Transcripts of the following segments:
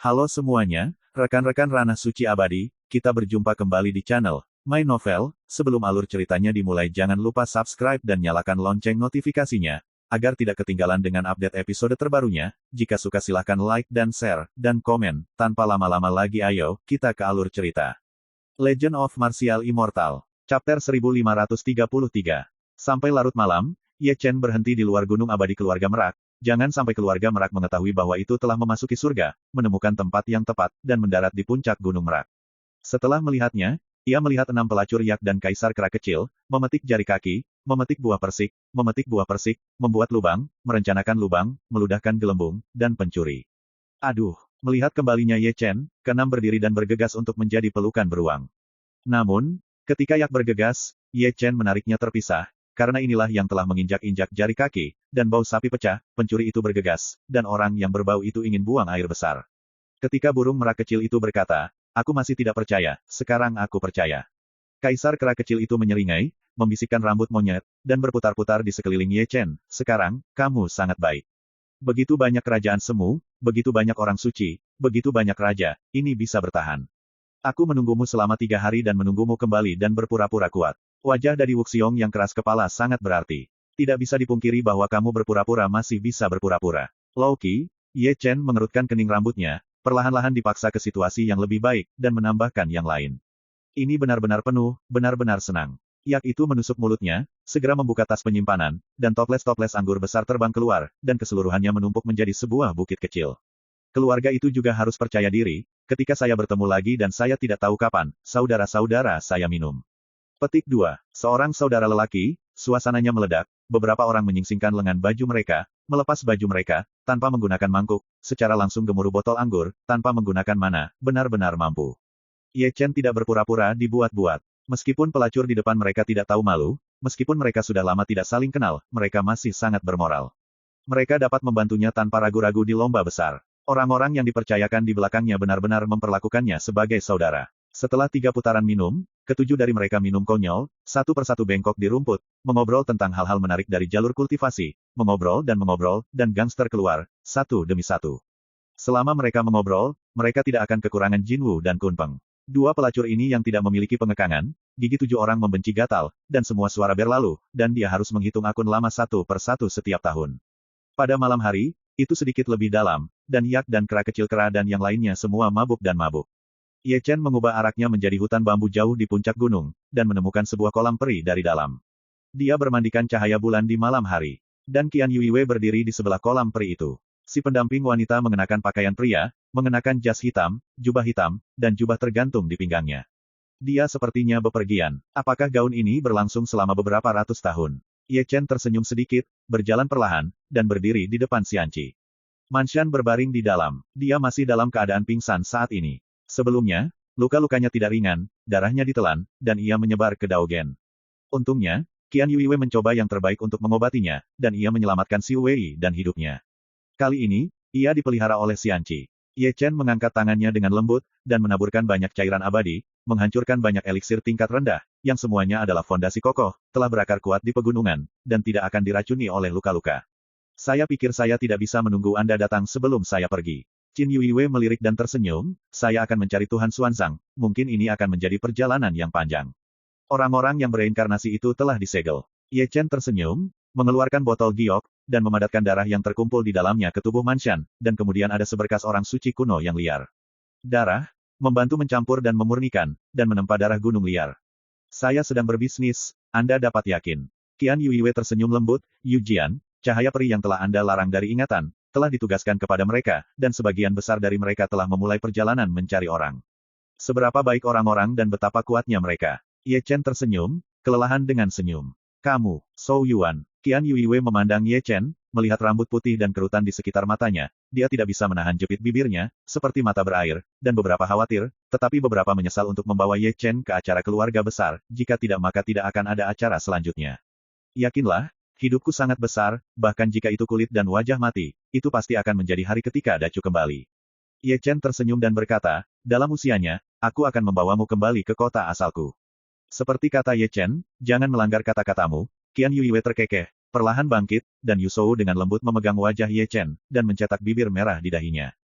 Halo semuanya, rekan-rekan Ranah Suci Abadi, kita berjumpa kembali di channel My Novel. Sebelum alur ceritanya dimulai jangan lupa subscribe dan nyalakan lonceng notifikasinya, agar tidak ketinggalan dengan update episode terbarunya. Jika suka silahkan like dan share, dan komen. Tanpa lama-lama lagi ayo, kita ke alur cerita. Legend of Martial Immortal, Chapter 1533. Sampai larut malam, Ye Chen berhenti di luar Gunung Abadi Keluarga Merak. Jangan sampai keluarga Merak mengetahui bahwa itu telah memasuki surga, menemukan tempat yang tepat, dan mendarat di puncak Gunung Merak. Setelah melihatnya, ia melihat 6 pelacur yak dan kaisar kera kecil, memetik jari kaki, memetik buah persik, membuat lubang, merencanakan lubang, meludahkan gelembung, dan pencuri. Aduh, melihat kembalinya Ye Chen, keenam berdiri dan bergegas untuk menjadi pelukan beruang. Namun, ketika yak bergegas, Ye Chen menariknya terpisah, karena inilah yang telah menginjak-injak jari kaki, dan bau sapi pecah, pencuri itu bergegas, dan orang yang berbau itu ingin buang air besar. Ketika burung merak kecil itu berkata, "Aku masih tidak percaya, sekarang aku percaya." Kaisar kera kecil itu menyeringai, membisikkan rambut monyet, dan berputar-putar di sekeliling Ye Chen, "Sekarang, kamu sangat baik. Begitu banyak kerajaan semu, begitu banyak orang suci, begitu banyak raja, ini bisa bertahan. Aku menunggumu selama 3 hari dan menunggumu kembali dan berpura-pura kuat." Wajah dari Wuxiong yang keras kepala sangat berarti. Tidak bisa dipungkiri bahwa kamu berpura-pura masih bisa berpura-pura. Loki, Ye Chen mengerutkan kening rambutnya, perlahan-lahan dipaksa ke situasi yang lebih baik, dan menambahkan yang lain. Ini benar-benar penuh, benar-benar senang. Yak itu menusuk mulutnya, segera membuka tas penyimpanan, dan toples-toples anggur besar terbang keluar, dan keseluruhannya menumpuk menjadi sebuah bukit kecil. Keluarga itu juga harus percaya diri, ketika saya bertemu lagi dan saya tidak tahu kapan, saudara-saudara saya minum. Petik 2. Seorang saudara lelaki, suasananya meledak, beberapa orang menyingsingkan lengan baju mereka, melepas baju mereka, tanpa menggunakan mangkuk, secara langsung gemuruh botol anggur, tanpa menggunakan mana, benar-benar mampu. Ye Chen tidak berpura-pura dibuat-buat. Meskipun pelacur di depan mereka tidak tahu malu, meskipun mereka sudah lama tidak saling kenal, mereka masih sangat bermoral. Mereka dapat membantunya tanpa ragu-ragu di lomba besar. Orang-orang yang dipercayakan di belakangnya benar-benar memperlakukannya sebagai saudara. Setelah 3 putaran minum, ketujuh dari mereka minum konyol, satu persatu bengkok di rumput, mengobrol tentang hal-hal menarik dari jalur kultivasi, mengobrol, dan gangster keluar, satu demi satu. Selama mereka mengobrol, mereka tidak akan kekurangan Jinwu dan Kunpeng. 2 pelacur ini yang tidak memiliki pengekangan, gigi 7 orang membenci gatal, dan semua suara berlalu, dan dia harus menghitung akun lama satu persatu setiap tahun. Pada malam hari, itu sedikit lebih dalam, dan yak dan kera kecil kera dan yang lainnya semua mabuk dan mabuk. Ye Chen mengubah araknya menjadi hutan bambu jauh di puncak gunung, dan menemukan sebuah kolam peri dari dalam. Dia bermandikan cahaya bulan di malam hari. Dan Qian Yuiwei berdiri di sebelah kolam peri itu. Si pendamping wanita mengenakan pakaian pria, mengenakan jas hitam, dan jubah tergantung di pinggangnya. Dia sepertinya bepergian. Apakah gaun ini berlangsung selama beberapa ratus tahun? Ye Chen tersenyum sedikit, berjalan perlahan, dan berdiri di depan Xianqi. Manshan berbaring di dalam. Dia masih dalam keadaan pingsan saat ini. Sebelumnya, luka-lukanya tidak ringan, darahnya ditelan, dan ia menyebar ke Daogen. Untungnya, Qian Yuiwei mencoba yang terbaik untuk mengobatinya, dan ia menyelamatkan Xu Wei dan hidupnya. Kali ini, ia dipelihara oleh Xianqi. Ye Chen mengangkat tangannya dengan lembut, dan menaburkan banyak cairan abadi, menghancurkan banyak eliksir tingkat rendah, yang semuanya adalah fondasi kokoh, telah berakar kuat di pegunungan, dan tidak akan diracuni oleh luka-luka. Saya pikir saya tidak bisa menunggu Anda datang sebelum saya pergi. Qin Yuiwei melirik dan tersenyum, "Saya akan mencari Tuhan Xuanzang, mungkin ini akan menjadi perjalanan yang panjang." Orang-orang yang bereinkarnasi itu telah disegel. Ye Chen tersenyum, mengeluarkan botol giok, dan memadatkan darah yang terkumpul di dalamnya ke tubuh Manshan, dan kemudian ada seberkas orang suci kuno yang liar. Darah, membantu mencampur dan memurnikan, dan menempa darah gunung liar. "Saya sedang berbisnis, Anda dapat yakin." Qian Yuiwei tersenyum lembut, "Yu Jian, cahaya peri yang telah Anda larang dari ingatan, telah ditugaskan kepada mereka, dan sebagian besar dari mereka telah memulai perjalanan mencari orang. Seberapa baik orang-orang dan betapa kuatnya mereka." Ye Chen tersenyum, kelelahan dengan senyum. "Kamu, Zhou Yuan." Qian Yuiwei memandang Ye Chen, melihat rambut putih dan kerutan di sekitar matanya, dia tidak bisa menahan jepit bibirnya, seperti mata berair, dan beberapa khawatir, tetapi beberapa menyesal untuk membawa Ye Chen ke acara keluarga besar, jika tidak maka tidak akan ada acara selanjutnya. "Yakinlah, hidupku sangat besar, bahkan jika itu kulit dan wajah mati, itu pasti akan menjadi hari ketika Dacu kembali." Ye Chen tersenyum dan berkata, "Dalam usianya, aku akan membawamu kembali ke kota asalku." Seperti kata Ye Chen, "Jangan melanggar kata-katamu." Qian Yuiwei terkekeh, perlahan bangkit, dan Yu Shou dengan lembut memegang wajah Ye Chen, dan mencetak bibir merah di dahinya.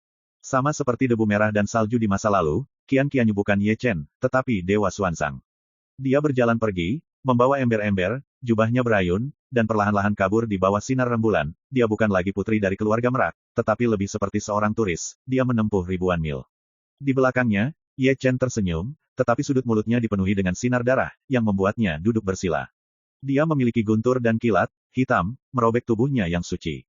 Sama seperti debu merah dan salju di masa lalu, Qian Qianyu bukan Ye Chen, tetapi Dewa Xuanzang. Dia berjalan pergi, membawa ember-ember, jubahnya berayun, dan perlahan-lahan kabur di bawah sinar rembulan. Dia bukan lagi putri dari keluarga merak, tetapi lebih seperti seorang turis. Dia menempuh ribuan mil. Di belakangnya, Ye Chen tersenyum, tetapi sudut mulutnya dipenuhi dengan sinar darah, yang membuatnya duduk bersila. Dia memiliki guntur dan kilat, hitam, merobek tubuhnya yang suci.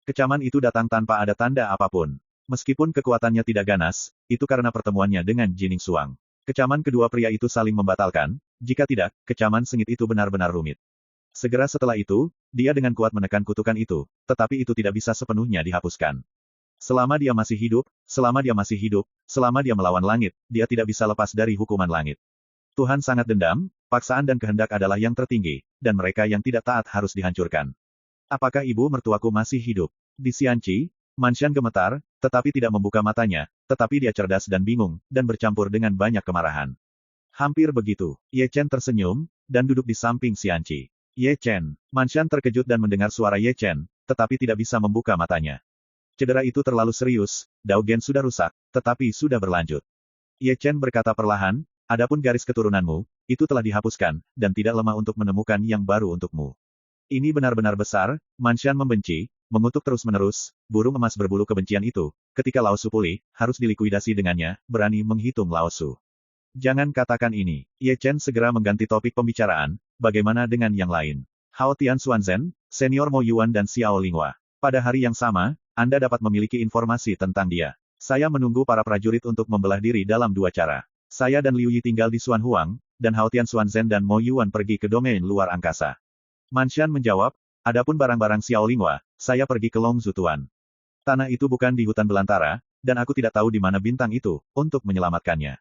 Kecaman itu datang tanpa ada tanda apapun. Meskipun kekuatannya tidak ganas, itu karena pertemuannya dengan Jining Suang. Kecaman kedua pria itu saling membatalkan, jika tidak, kecaman sengit itu benar-benar rumit. Segera setelah itu, dia dengan kuat menekan kutukan itu, tetapi itu tidak bisa sepenuhnya dihapuskan. Selama dia masih hidup, selama dia melawan langit, dia tidak bisa lepas dari hukuman langit. Tuhan sangat dendam, paksaan dan kehendak adalah yang tertinggi, dan mereka yang tidak taat harus dihancurkan. Apakah ibu mertuaku masih hidup? Di Xianqi, Manshan gemetar, tetapi tidak membuka matanya, tetapi dia cerdas dan bingung, dan bercampur dengan banyak kemarahan. Hampir begitu, Ye Chen tersenyum, dan duduk di samping Xianqi. Ye Chen, Manshan terkejut dan mendengar suara Ye Chen, tetapi tidak bisa membuka matanya. Cedera itu terlalu serius, Dao Gen sudah rusak, tetapi sudah berlanjut. Ye Chen berkata perlahan, adapun garis keturunanmu, itu telah dihapuskan, dan tidak lemah untuk menemukan yang baru untukmu. Ini benar-benar besar, Manshan membenci, mengutuk terus-menerus, burung emas berbulu kebencian itu, ketika Lao Su pulih, harus dilikuidasi dengannya, berani menghitung Lao Su. Jangan katakan ini. Ye Chen segera mengganti topik pembicaraan, bagaimana dengan yang lain? Hao Tian Xuanzhen, Senior Mo Yuan dan Xiao Linghua. Pada hari yang sama, Anda dapat memiliki informasi tentang dia. Saya menunggu para prajurit untuk membelah diri dalam dua cara. Saya dan Liu Yi tinggal di Xuanhuang, dan Hao Tian Xuanzhen dan Mo Yuan pergi ke domain luar angkasa. Manshan menjawab, adapun barang-barang Xiao Linghua, saya pergi ke Long Zutuan. Tanah itu bukan di hutan belantara, dan aku tidak tahu di mana bintang itu, untuk menyelamatkannya.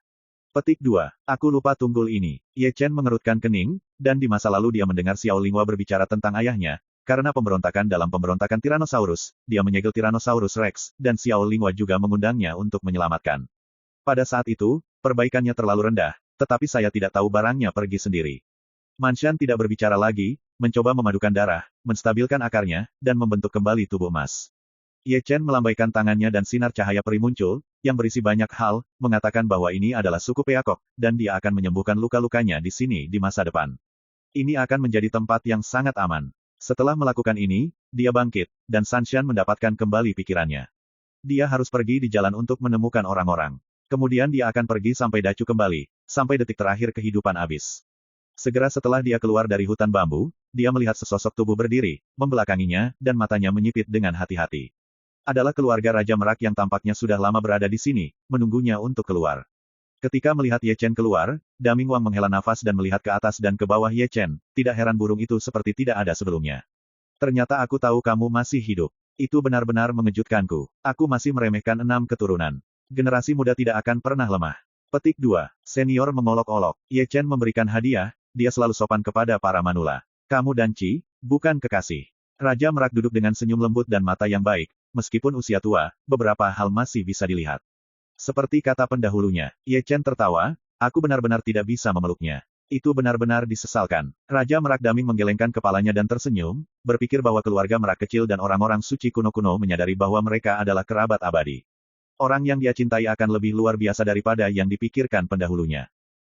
Petik 2. Aku lupa tunggul ini. Ye Chen mengerutkan kening, dan di masa lalu dia mendengar Xiao Linghua berbicara tentang ayahnya, karena pemberontakan dalam pemberontakan Tyrannosaurus, dia menyegel Tyrannosaurus Rex, dan Xiao Linghua juga mengundangnya untuk menyelamatkan. Pada saat itu, perbaikannya terlalu rendah, tetapi saya tidak tahu barangnya pergi sendiri. Manshan tidak berbicara lagi, mencoba memadukan darah, menstabilkan akarnya, dan membentuk kembali tubuh emas. Ye Chen melambaikan tangannya dan sinar cahaya peri muncul, yang berisi banyak hal, mengatakan bahwa ini adalah suku Peacock, dan dia akan menyembuhkan luka-lukanya di sini di masa depan. Ini akan menjadi tempat yang sangat aman. Setelah melakukan ini, dia bangkit, dan Sanshan mendapatkan kembali pikirannya. Dia harus pergi di jalan untuk menemukan orang-orang. Kemudian dia akan pergi sampai Dacu kembali, sampai detik terakhir kehidupan abis. Segera setelah dia keluar dari hutan bambu, dia melihat sesosok tubuh berdiri, membelakanginya, dan matanya menyipit dengan hati-hati. Adalah keluarga Raja Merak yang tampaknya sudah lama berada di sini, menunggunya untuk keluar. Ketika melihat Ye Chen keluar, Daming Wang menghela nafas dan melihat ke atas dan ke bawah Ye Chen, tidak heran burung itu seperti tidak ada sebelumnya. Ternyata aku tahu kamu masih hidup. Itu benar-benar mengejutkanku. Aku masih meremehkan 6 keturunan. Generasi muda tidak akan pernah lemah. Petik 2. Senior mengolok-olok. Ye Chen memberikan hadiah, dia selalu sopan kepada para manula. Kamu dan Qi, bukan kekasih. Raja Merak duduk dengan senyum lembut dan mata yang baik, meskipun usia tua, beberapa hal masih bisa dilihat. Seperti kata pendahulunya, Ye Chen tertawa, aku benar-benar tidak bisa memeluknya. Itu benar-benar disesalkan. Raja Merak Daming menggelengkan kepalanya dan tersenyum, berpikir bahwa keluarga Merak kecil dan orang-orang suci kuno-kuno menyadari bahwa mereka adalah kerabat abadi. Orang yang dia cintai akan lebih luar biasa daripada yang dipikirkan pendahulunya.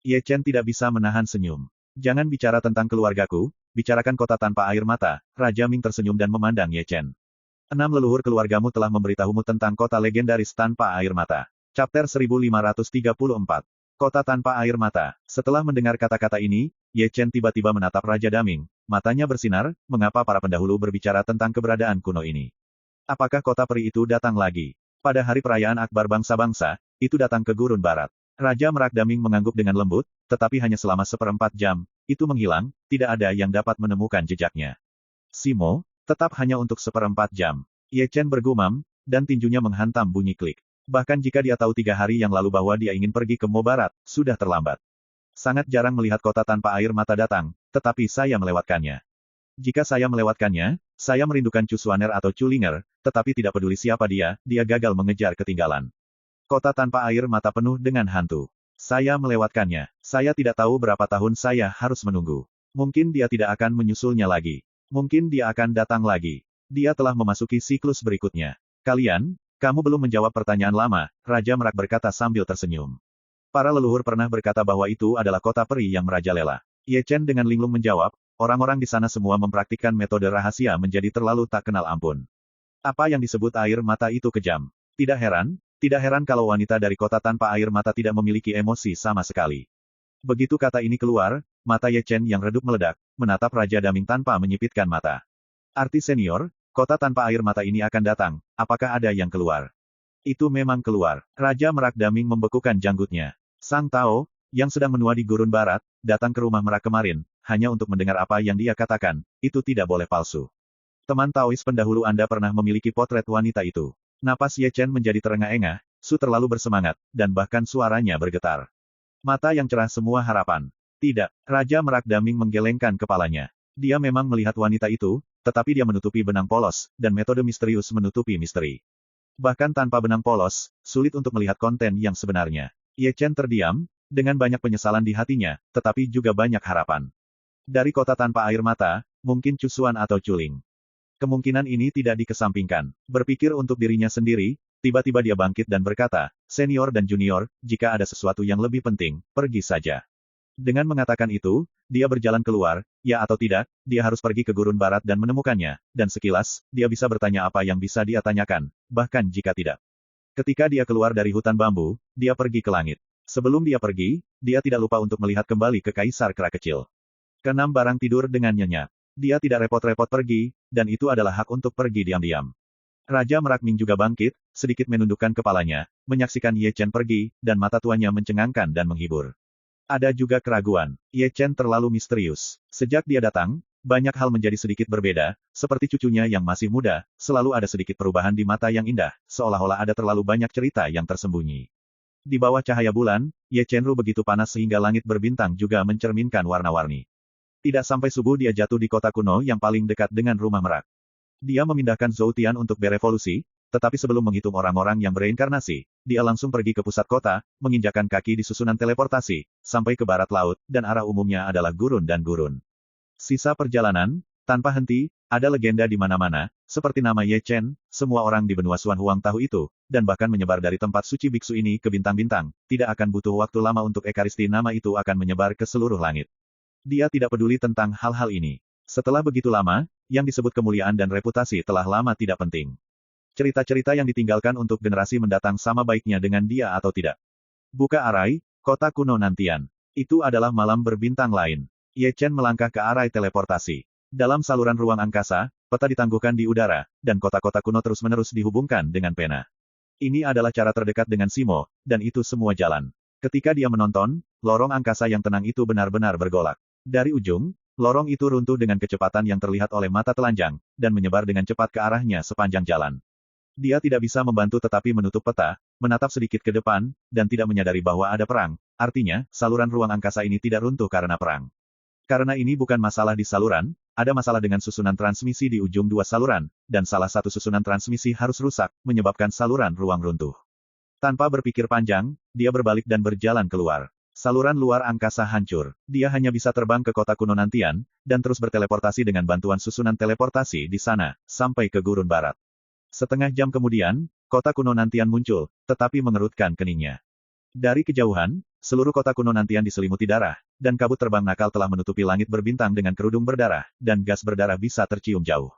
Ye Chen tidak bisa menahan senyum. Jangan bicara tentang keluargaku, bicarakan kota tanpa air mata. Raja Ming tersenyum dan memandang Ye Chen. 6 leluhur keluargamu telah memberitahumu tentang kota legendaris tanpa air mata. Chapter 1534. Kota tanpa air mata. Setelah mendengar kata-kata ini, Ye Chen tiba-tiba menatap Raja Daming. Matanya bersinar, mengapa para pendahulu berbicara tentang keberadaan kuno ini? Apakah kota peri itu datang lagi? Pada hari perayaan Akbar bangsa-bangsa, itu datang ke Gurun Barat. Raja Merak Daming mengangguk dengan lembut, tetapi hanya selama 1/4 jam, itu menghilang, tidak ada yang dapat menemukan jejaknya. Simo, tetap hanya untuk 1/4 jam. Ye Chen bergumam, dan tinjunya menghantam bunyi klik. Bahkan jika dia tahu 3 hari yang lalu bahwa dia ingin pergi ke Mo Barat, sudah terlambat. Sangat jarang melihat kota tanpa air mata datang, tetapi saya melewatkannya. Jika saya melewatkannya, saya merindukan Chu Xuaner atau Chu Linger, tetapi tidak peduli siapa dia gagal mengejar ketinggalan. Kota tanpa air mata penuh dengan hantu. Saya melewatkannya. Saya tidak tahu berapa tahun saya harus menunggu. Mungkin dia tidak akan menyusulnya lagi. Mungkin dia akan datang lagi. Dia telah memasuki siklus berikutnya. Kalian, Kamu belum menjawab pertanyaan lama, Raja Merak berkata sambil tersenyum. Para leluhur pernah berkata bahwa itu adalah kota peri yang merajalela. Ye Chen dengan linglung menjawab, orang-orang di sana semua mempraktikkan metode rahasia menjadi terlalu tak kenal ampun. Apa yang disebut air mata itu kejam. Tidak heran kalau wanita dari kota tanpa air mata tidak memiliki emosi sama sekali. Begitu kata ini keluar, mata Ye Chen yang redup meledak, menatap Raja Daming tanpa menyipitkan mata. Artis senior, kota tanpa air mata ini akan datang, apakah ada yang keluar? Itu memang keluar. Raja Merak Daming membekukan janggutnya. Sang Tao, yang sedang menua di gurun barat, datang ke rumah Merak kemarin, hanya untuk mendengar apa yang dia katakan, itu tidak boleh palsu. Teman Taois pendahulu Anda pernah memiliki potret wanita itu. Napas Ye Chen menjadi terengah-engah, Su terlalu bersemangat, dan bahkan suaranya bergetar. Mata yang cerah semua harapan. Tidak, Raja Merak Daming menggelengkan kepalanya. Dia memang melihat wanita itu, tetapi dia menutupi benang polos, dan metode misterius menutupi misteri. Bahkan tanpa benang polos, sulit untuk melihat konten yang sebenarnya. Ye Chen terdiam, dengan banyak penyesalan di hatinya, tetapi juga banyak harapan. Dari kota tanpa air mata, mungkin Cusuan atau Culing. Kemungkinan ini tidak dikesampingkan. Berpikir untuk dirinya sendiri, tiba-tiba dia bangkit dan berkata, senior dan junior, jika ada sesuatu yang lebih penting, pergi saja. Dengan mengatakan itu, dia berjalan keluar, ya atau tidak, dia harus pergi ke gurun barat dan menemukannya, dan sekilas, dia bisa bertanya apa yang bisa dia tanyakan, bahkan jika tidak. Ketika dia keluar dari hutan bambu, dia pergi ke langit. Sebelum dia pergi, dia tidak lupa untuk melihat kembali ke Kaisar Kera Kecil. Keenam barang tidur dengan nyenyak. Dia tidak repot-repot pergi, dan itu adalah hak untuk pergi diam-diam. Raja Merak Ming juga bangkit, sedikit menundukkan kepalanya, menyaksikan Ye Chen pergi, dan mata tuanya mencengangkan dan menghibur. Ada juga keraguan. Ye Chen terlalu misterius. Sejak dia datang, banyak hal menjadi sedikit berbeda, seperti cucunya yang masih muda, selalu ada sedikit perubahan di mata yang indah, seolah-olah ada terlalu banyak cerita yang tersembunyi. Di bawah cahaya bulan, Ye Chen Ru begitu panas sehingga langit berbintang juga mencerminkan warna-warni. Tidak sampai subuh dia jatuh di kota kuno yang paling dekat dengan rumah Merak. Dia memindahkan Zhou Tian untuk berevolusi, tetapi sebelum menghitung orang-orang yang bereinkarnasi, dia langsung pergi ke pusat kota, menginjakan kaki di susunan teleportasi, sampai ke barat laut, dan arah umumnya adalah gurun dan gurun. Sisa perjalanan, tanpa henti, ada legenda di mana-mana, seperti nama Ye Chen, semua orang di benua Xuan Huang tahu itu, dan bahkan menyebar dari tempat suci biksu ini ke bintang-bintang, tidak akan butuh waktu lama untuk ekaristi nama itu akan menyebar ke seluruh langit. Dia tidak peduli tentang hal-hal ini. Setelah begitu lama, yang disebut kemuliaan dan reputasi telah lama tidak penting. Cerita-cerita yang ditinggalkan untuk generasi mendatang sama baiknya dengan dia atau tidak. Buka arai, kota kuno nantian. Itu adalah malam berbintang lain. Ye Chen melangkah ke arai teleportasi. Dalam saluran ruang angkasa, peta ditangguhkan di udara, dan kota-kota kuno terus-menerus dihubungkan dengan pena. Ini adalah cara terdekat dengan Simo, dan itu semua jalan. Ketika dia menonton, lorong angkasa yang tenang itu benar-benar bergolak. Dari ujung, lorong itu runtuh dengan kecepatan yang terlihat oleh mata telanjang, dan menyebar dengan cepat ke arahnya sepanjang jalan. Dia tidak bisa membantu tetapi menutup peta, menatap sedikit ke depan, dan tidak menyadari bahwa ada perang, artinya, saluran ruang angkasa ini tidak runtuh karena perang. Karena ini bukan masalah di saluran, ada masalah dengan susunan transmisi di ujung dua saluran, dan salah satu susunan transmisi harus rusak, menyebabkan saluran ruang runtuh. Tanpa berpikir panjang, dia berbalik dan berjalan keluar. Saluran luar angkasa hancur. Dia hanya bisa terbang ke kota kuno nantian, dan terus berteleportasi dengan bantuan susunan teleportasi di sana, sampai ke gurun barat. Setengah jam kemudian, kota kuno nantian muncul, tetapi mengerutkan keningnya. Dari kejauhan, seluruh kota kuno nantian diselimuti darah, dan kabut terbang nakal telah menutupi langit berbintang dengan kerudung berdarah, dan gas berdarah bisa tercium jauh.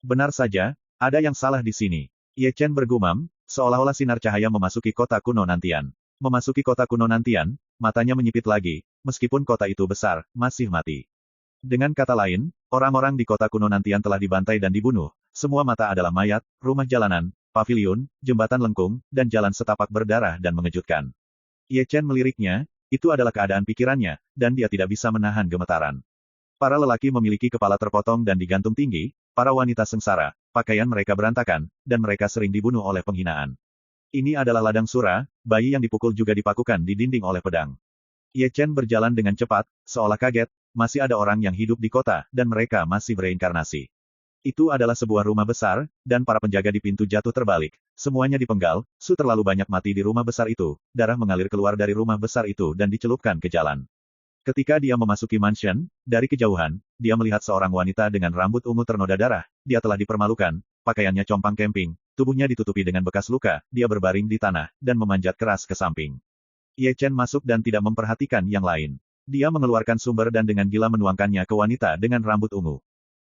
Benar saja, ada yang salah di sini. Ye Chen bergumam, seolah-olah sinar cahaya memasuki kota kuno nantian. Memasuki kota kuno nantian, matanya menyipit lagi, meskipun kota itu besar, masih mati. Dengan kata lain, orang-orang di kota kuno nantian telah dibantai dan dibunuh, semua mata adalah mayat, rumah jalanan, paviliun, jembatan lengkung, dan jalan setapak berdarah dan mengejutkan. Ye Chen meliriknya, itu adalah keadaan pikirannya, dan dia tidak bisa menahan gemetaran. Para lelaki memiliki kepala terpotong dan digantung tinggi, para wanita sengsara, pakaian mereka berantakan, dan mereka sering dibunuh oleh penghinaan. Ini adalah ladang sura, bayi yang dipukul juga dipakukan di dinding oleh pedang. Ye Chen berjalan dengan cepat, seolah kaget, masih ada orang yang hidup di kota, dan mereka masih bereinkarnasi. Itu adalah sebuah rumah besar, dan para penjaga di pintu jatuh terbalik. Semuanya dipenggal, Su terlalu banyak mati di rumah besar itu, darah mengalir keluar dari rumah besar itu dan dicelupkan ke jalan. Ketika dia memasuki mansion, dari kejauhan, dia melihat seorang wanita dengan rambut ungu ternoda darah, dia telah dipermalukan, pakaiannya compang-camping, tubuhnya ditutupi dengan bekas luka, dia berbaring di tanah, dan memanjat keras ke samping. Ye Chen masuk dan tidak memperhatikan yang lain. Dia mengeluarkan sumber dan dengan gila menuangkannya ke wanita dengan rambut ungu.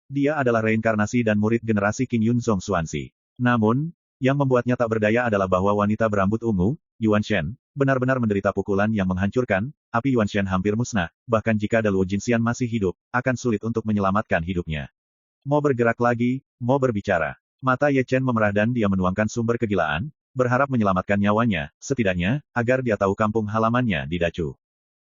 Dia adalah reinkarnasi dan murid generasi King Yunzong Xuanxi. Namun, yang membuatnya tak berdaya adalah bahwa wanita berambut ungu, Yuan Shen, benar-benar menderita pukulan yang menghancurkan, api Yuan Shen hampir musnah, bahkan jika Daluo Jinxian masih hidup, akan sulit untuk menyelamatkan hidupnya. Mau bergerak lagi, mau berbicara. Mata Ye Chen memerah dan dia menuangkan sumber kegilaan, berharap menyelamatkan nyawanya, setidaknya, agar dia tahu kampung halamannya di Dacu.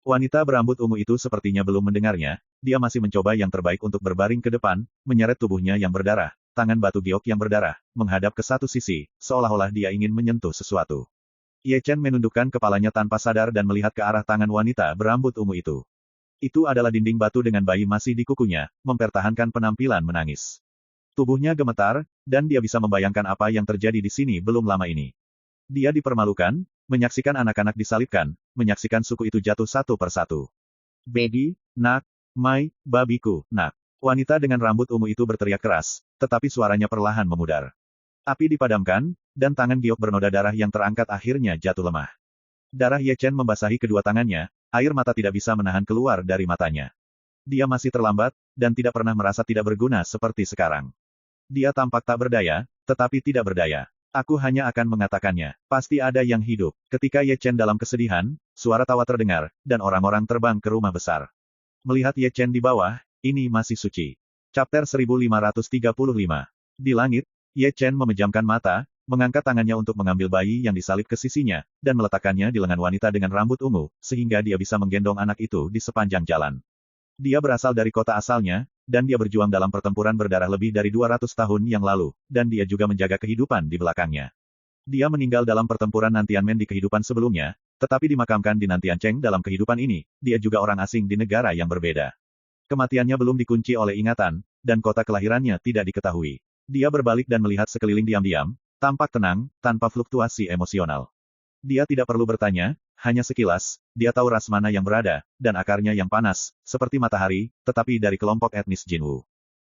Wanita berambut ungu itu sepertinya belum mendengarnya, dia masih mencoba yang terbaik untuk berbaring ke depan, menyeret tubuhnya yang berdarah, tangan batu giok yang berdarah, menghadap ke satu sisi, seolah-olah dia ingin menyentuh sesuatu. Ye Chen menundukkan kepalanya tanpa sadar dan melihat ke arah tangan wanita berambut ungu itu. Itu adalah dinding batu dengan bayi masih di kukunya, mempertahankan penampilan menangis. Tubuhnya gemetar, dan dia bisa membayangkan apa yang terjadi di sini belum lama ini. Dia dipermalukan, menyaksikan anak-anak disalibkan, menyaksikan suku itu jatuh satu persatu. Baby, nak, Mai, babiku, nak. Wanita dengan rambut ungu itu berteriak keras, tetapi suaranya perlahan memudar. Api dipadamkan, dan tangan giok bernoda darah yang terangkat akhirnya jatuh lemah. Darah Ye Chen membasahi kedua tangannya, air mata tidak bisa menahan keluar dari matanya. Dia masih terlambat, dan tidak pernah merasa tidak berguna seperti sekarang. Dia tampak tak berdaya, tetapi tidak berdaya. Aku hanya akan mengatakannya. Pasti ada yang hidup. Ketika Ye Chen dalam kesedihan, suara tawa terdengar, dan orang-orang terbang ke rumah besar. Melihat Ye Chen di bawah, ini masih suci. Chapter 1535. Di langit, Ye Chen memejamkan mata, mengangkat tangannya untuk mengambil bayi yang disalib ke sisinya, dan meletakkannya di lengan wanita dengan rambut ungu, sehingga dia bisa menggendong anak itu di sepanjang jalan. Dia berasal dari kota asalnya, dan dia berjuang dalam pertempuran berdarah lebih dari 200 tahun yang lalu, dan dia juga menjaga kehidupan di belakangnya. Dia meninggal dalam pertempuran Nantianmen di kehidupan sebelumnya, tetapi dimakamkan di Nantiancheng dalam kehidupan ini, dia juga orang asing di negara yang berbeda. Kematiannya belum dikunci oleh ingatan, dan kota kelahirannya tidak diketahui. Dia berbalik dan melihat sekeliling diam-diam, tampak tenang, tanpa fluktuasi emosional. Dia tidak perlu bertanya, hanya sekilas, dia tahu ras mana yang berada, dan akarnya yang panas, seperti matahari, tetapi dari kelompok etnis Jinwu.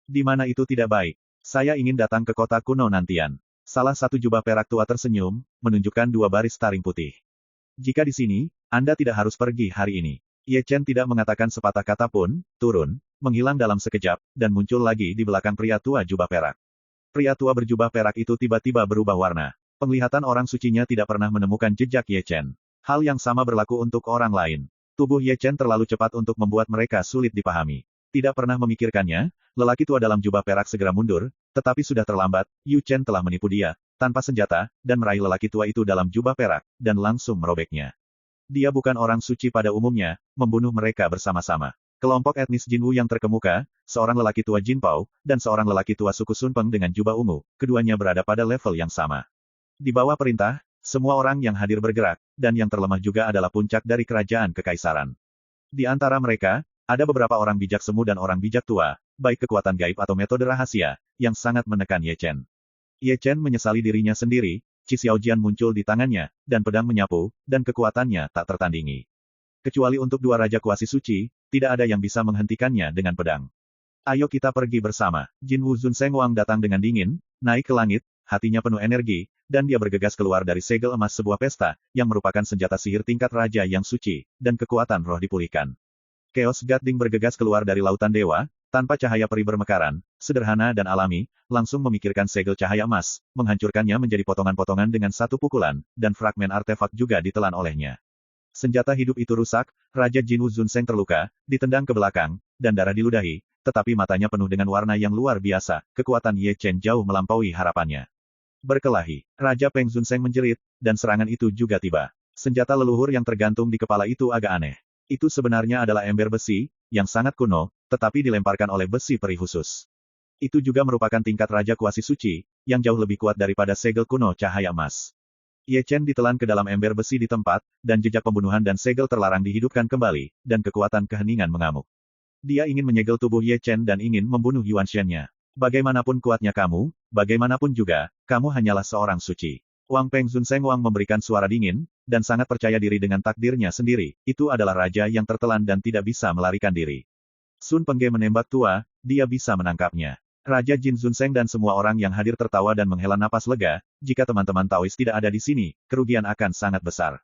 Di mana itu tidak baik. Saya ingin datang ke kota kuno Nantian. Salah satu jubah perak tua tersenyum, menunjukkan dua baris taring putih. Jika di sini, Anda tidak harus pergi hari ini. Ye Chen tidak mengatakan sepatah kata pun, turun, menghilang dalam sekejap, dan muncul lagi di belakang pria tua jubah perak. Pria tua berjubah perak itu tiba-tiba berubah warna. Penglihatan orang sucinya tidak pernah menemukan jejak Ye Chen. Hal yang sama berlaku untuk orang lain. Tubuh Ye Chen terlalu cepat untuk membuat mereka sulit dipahami. Tidak pernah memikirkannya, lelaki tua dalam jubah perak segera mundur, tetapi sudah terlambat, Yu Chen telah menipu dia, tanpa senjata, dan meraih lelaki tua itu dalam jubah perak, dan langsung merobeknya. Dia bukan orang suci pada umumnya, membunuh mereka bersama-sama. Kelompok etnis Jinwu yang terkemuka, seorang lelaki tua Jinpao, dan seorang lelaki tua suku Sun Peng dengan jubah ungu, keduanya berada pada level yang sama. Di bawah perintah, semua orang yang hadir bergerak, dan yang terlemah juga adalah puncak dari kerajaan kekaisaran. Di antara mereka, ada beberapa orang bijak semu dan orang bijak tua, baik kekuatan gaib atau metode rahasia, yang sangat menekan Ye Chen. Ye Chen menyesali dirinya sendiri, Qi Xiaojian muncul di tangannya, dan pedang menyapu, dan kekuatannya tak tertandingi. Kecuali untuk dua raja kuasi suci, tidak ada yang bisa menghentikannya dengan pedang. Ayo kita pergi bersama. Jinwu Zunseng Wang datang dengan dingin, naik ke langit, hatinya penuh energi, dan dia bergegas keluar dari segel emas sebuah pesta, yang merupakan senjata sihir tingkat raja yang suci, dan kekuatan roh dipulihkan. Chaos Gathering bergegas keluar dari lautan dewa, tanpa cahaya peri bermekaran, sederhana dan alami, langsung memikirkan segel cahaya emas, menghancurkannya menjadi potongan-potongan dengan satu pukulan, dan fragmen artefak juga ditelan olehnya. Senjata hidup itu rusak, Raja Jinwu Zunseng terluka, ditendang ke belakang, dan darah diludahi, tetapi matanya penuh dengan warna yang luar biasa, kekuatan Ye Chen jauh melampaui harapannya. Berkelahi, Raja Peng Zunseng menjerit, dan serangan itu juga tiba. Senjata leluhur yang tergantung di kepala itu agak aneh. Itu sebenarnya adalah ember besi, yang sangat kuno, tetapi dilemparkan oleh besi peri khusus. Itu juga merupakan tingkat Raja Kuasi Suci, yang jauh lebih kuat daripada segel kuno cahaya emas. Ye Chen ditelan ke dalam ember besi di tempat, dan jejak pembunuhan dan segel terlarang dihidupkan kembali, dan kekuatan keheningan mengamuk. Dia ingin menyegel tubuh Ye Chen dan ingin membunuh Yuan Shen-nya. Bagaimanapun kuatnya kamu, bagaimanapun juga, kamu hanyalah seorang suci. Wang Peng Zunseng Wang memberikan suara dingin, dan sangat percaya diri dengan takdirnya sendiri, itu adalah raja yang tertelan dan tidak bisa melarikan diri. Sun Pengge menembak tua, dia bisa menangkapnya. Raja Jin Zunseng dan semua orang yang hadir tertawa dan menghela napas lega, jika teman-teman Taois tidak ada di sini, kerugian akan sangat besar.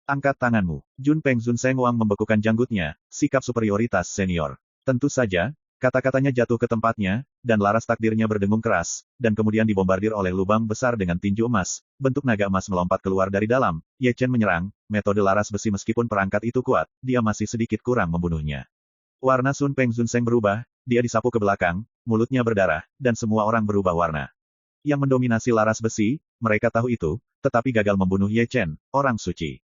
Angkat tanganmu. Jun Peng Zunseng Wang membekukan janggutnya, sikap superioritas senior. Tentu saja, kata-katanya jatuh ke tempatnya, dan laras takdirnya berdengung keras, dan kemudian dibombardir oleh lubang besar dengan tinju emas, bentuk naga emas melompat keluar dari dalam. Ye Chen menyerang, metode laras besi meskipun perangkat itu kuat, dia masih sedikit kurang membunuhnya. Warna Sun Peng Zunseng berubah, dia disapu ke belakang, mulutnya berdarah, dan semua orang berubah warna. Yang mendominasi laras besi, mereka tahu itu, tetapi gagal membunuh Ye Chen, orang suci.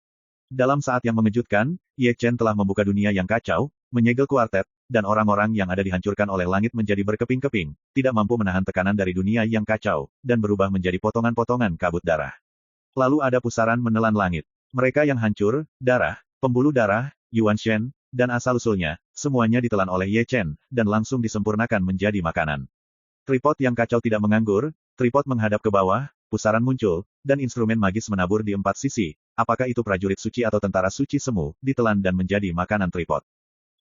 Dalam saat yang mengejutkan, Ye Chen telah membuka dunia yang kacau, menyegel kuartet, dan orang-orang yang ada dihancurkan oleh langit menjadi berkeping-keping, tidak mampu menahan tekanan dari dunia yang kacau, dan berubah menjadi potongan-potongan kabut darah. Lalu ada pusaran menelan langit. Mereka yang hancur, darah, pembuluh darah, Yuan Shen, dan asal-usulnya, semuanya ditelan oleh Ye Chen, dan langsung disempurnakan menjadi makanan. Tripod yang kacau tidak menganggur, tripod menghadap ke bawah, pusaran muncul, dan instrumen magis menabur di empat sisi, apakah itu prajurit suci atau tentara suci semu, ditelan dan menjadi makanan tripod.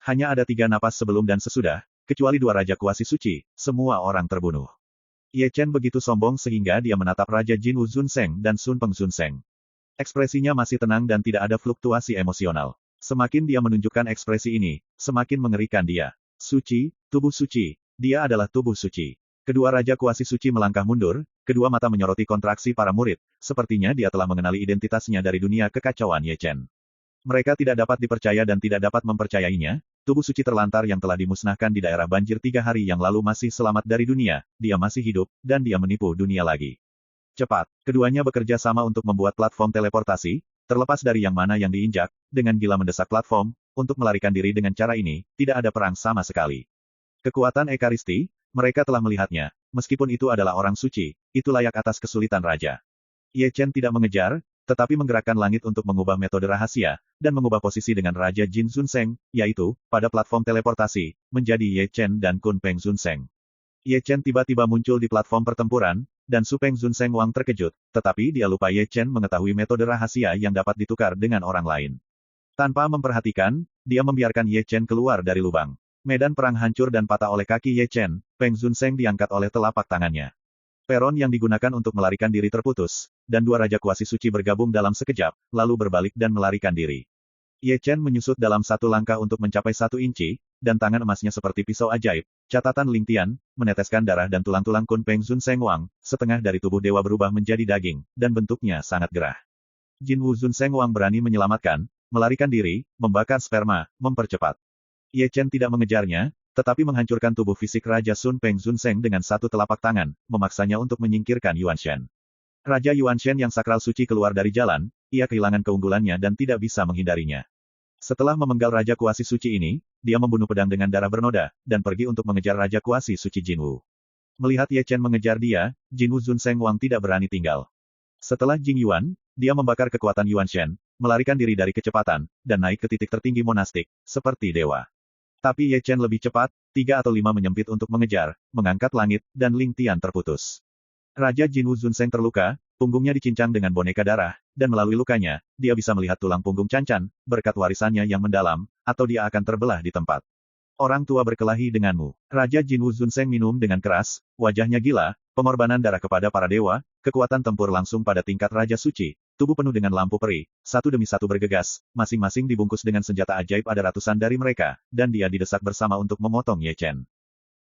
Hanya ada 3 napas sebelum dan sesudah, kecuali 2 raja kuasi suci, semua orang terbunuh. Ye Chen begitu sombong sehingga dia menatap Raja Jin Wu Zunseng dan Sun Peng Zunseng. Ekspresinya masih tenang dan tidak ada fluktuasi emosional. Semakin dia menunjukkan ekspresi ini, semakin mengerikan dia. Suci, tubuh suci. Dia adalah tubuh suci. Kedua raja kuasi suci melangkah mundur, kedua mata menyoroti kontraksi para murid, sepertinya dia telah mengenali identitasnya dari dunia kekacauan Ye Chen. Mereka tidak dapat dipercaya dan tidak dapat mempercayainya, tubuh suci terlantar yang telah dimusnahkan di daerah banjir 3 hari yang lalu masih selamat dari dunia, dia masih hidup, dan dia menipu dunia lagi. Cepat, keduanya bekerja sama untuk membuat platform teleportasi, terlepas dari yang mana yang diinjak, dengan gila mendesak platform, untuk melarikan diri dengan cara ini, tidak ada perang sama sekali. Kekuatan Ekaristi, mereka telah melihatnya, meskipun itu adalah orang suci, itu layak atas kesulitan raja. Ye Chen tidak mengejar, tetapi menggerakkan langit untuk mengubah metode rahasia, dan mengubah posisi dengan Raja Jin Zunseng, yaitu, pada platform teleportasi, menjadi Ye Chen dan Kun Peng Zunseng. Ye Chen tiba-tiba muncul di platform pertempuran, dan Su Peng Zunseng Wang terkejut, tetapi dia lupa Ye Chen mengetahui metode rahasia yang dapat ditukar dengan orang lain. Tanpa memperhatikan, dia membiarkan Ye Chen keluar dari lubang. Medan perang hancur dan patah oleh kaki Ye Chen, Peng Zunseng diangkat oleh telapak tangannya. Peron yang digunakan untuk melarikan diri terputus, dan 2 raja kuasi suci bergabung dalam sekejap, lalu berbalik dan melarikan diri. Ye Chen menyusut dalam 1 langkah untuk mencapai 1 inci, dan tangan emasnya seperti pisau ajaib, catatan Ling Tian, meneteskan darah dan tulang-tulang Kun Peng Zunseng Wang, setengah dari tubuh dewa berubah menjadi daging, dan bentuknya sangat gerah. Jin Wu Zunseng Wang berani menyelamatkan, melarikan diri, membakar sperma, mempercepat. Ye Chen tidak mengejarnya, tetapi menghancurkan tubuh fisik Raja Sun Peng Zunseng dengan 1 telapak tangan, memaksanya untuk menyingkirkan Yuan Shen. Raja Yuan Shen yang sakral suci keluar dari jalan, ia kehilangan keunggulannya dan tidak bisa menghindarinya. Setelah memenggal Raja Kuasi Suci ini, dia membunuh pedang dengan darah bernoda, dan pergi untuk mengejar Raja Kuasi Suci Jin Wu. Melihat Ye Chen mengejar dia, Jin Wu Zunseng Wang tidak berani tinggal. Setelah Jing Yuan, dia membakar kekuatan Yuan Shen, melarikan diri dari kecepatan, dan naik ke titik tertinggi monastik, seperti dewa. Tapi Ye Chen lebih cepat, 3 atau 5 menyempit untuk mengejar, mengangkat langit, dan Ling Tian terputus. Raja Jin Wu Zunseng terluka, punggungnya dicincang dengan boneka darah, dan melalui lukanya, dia bisa melihat tulang punggung Cancan, berkat warisannya yang mendalam, atau dia akan terbelah di tempat. Orang tua berkelahi denganmu. Raja Jin Wu Zunseng minum dengan keras, wajahnya gila, pengorbanan darah kepada para dewa, kekuatan tempur langsung pada tingkat Raja Suci, tubuh penuh dengan lampu peri, satu demi satu bergegas, masing-masing dibungkus dengan senjata ajaib ada ratusan dari mereka, dan dia didesak bersama untuk memotong Ye Chen.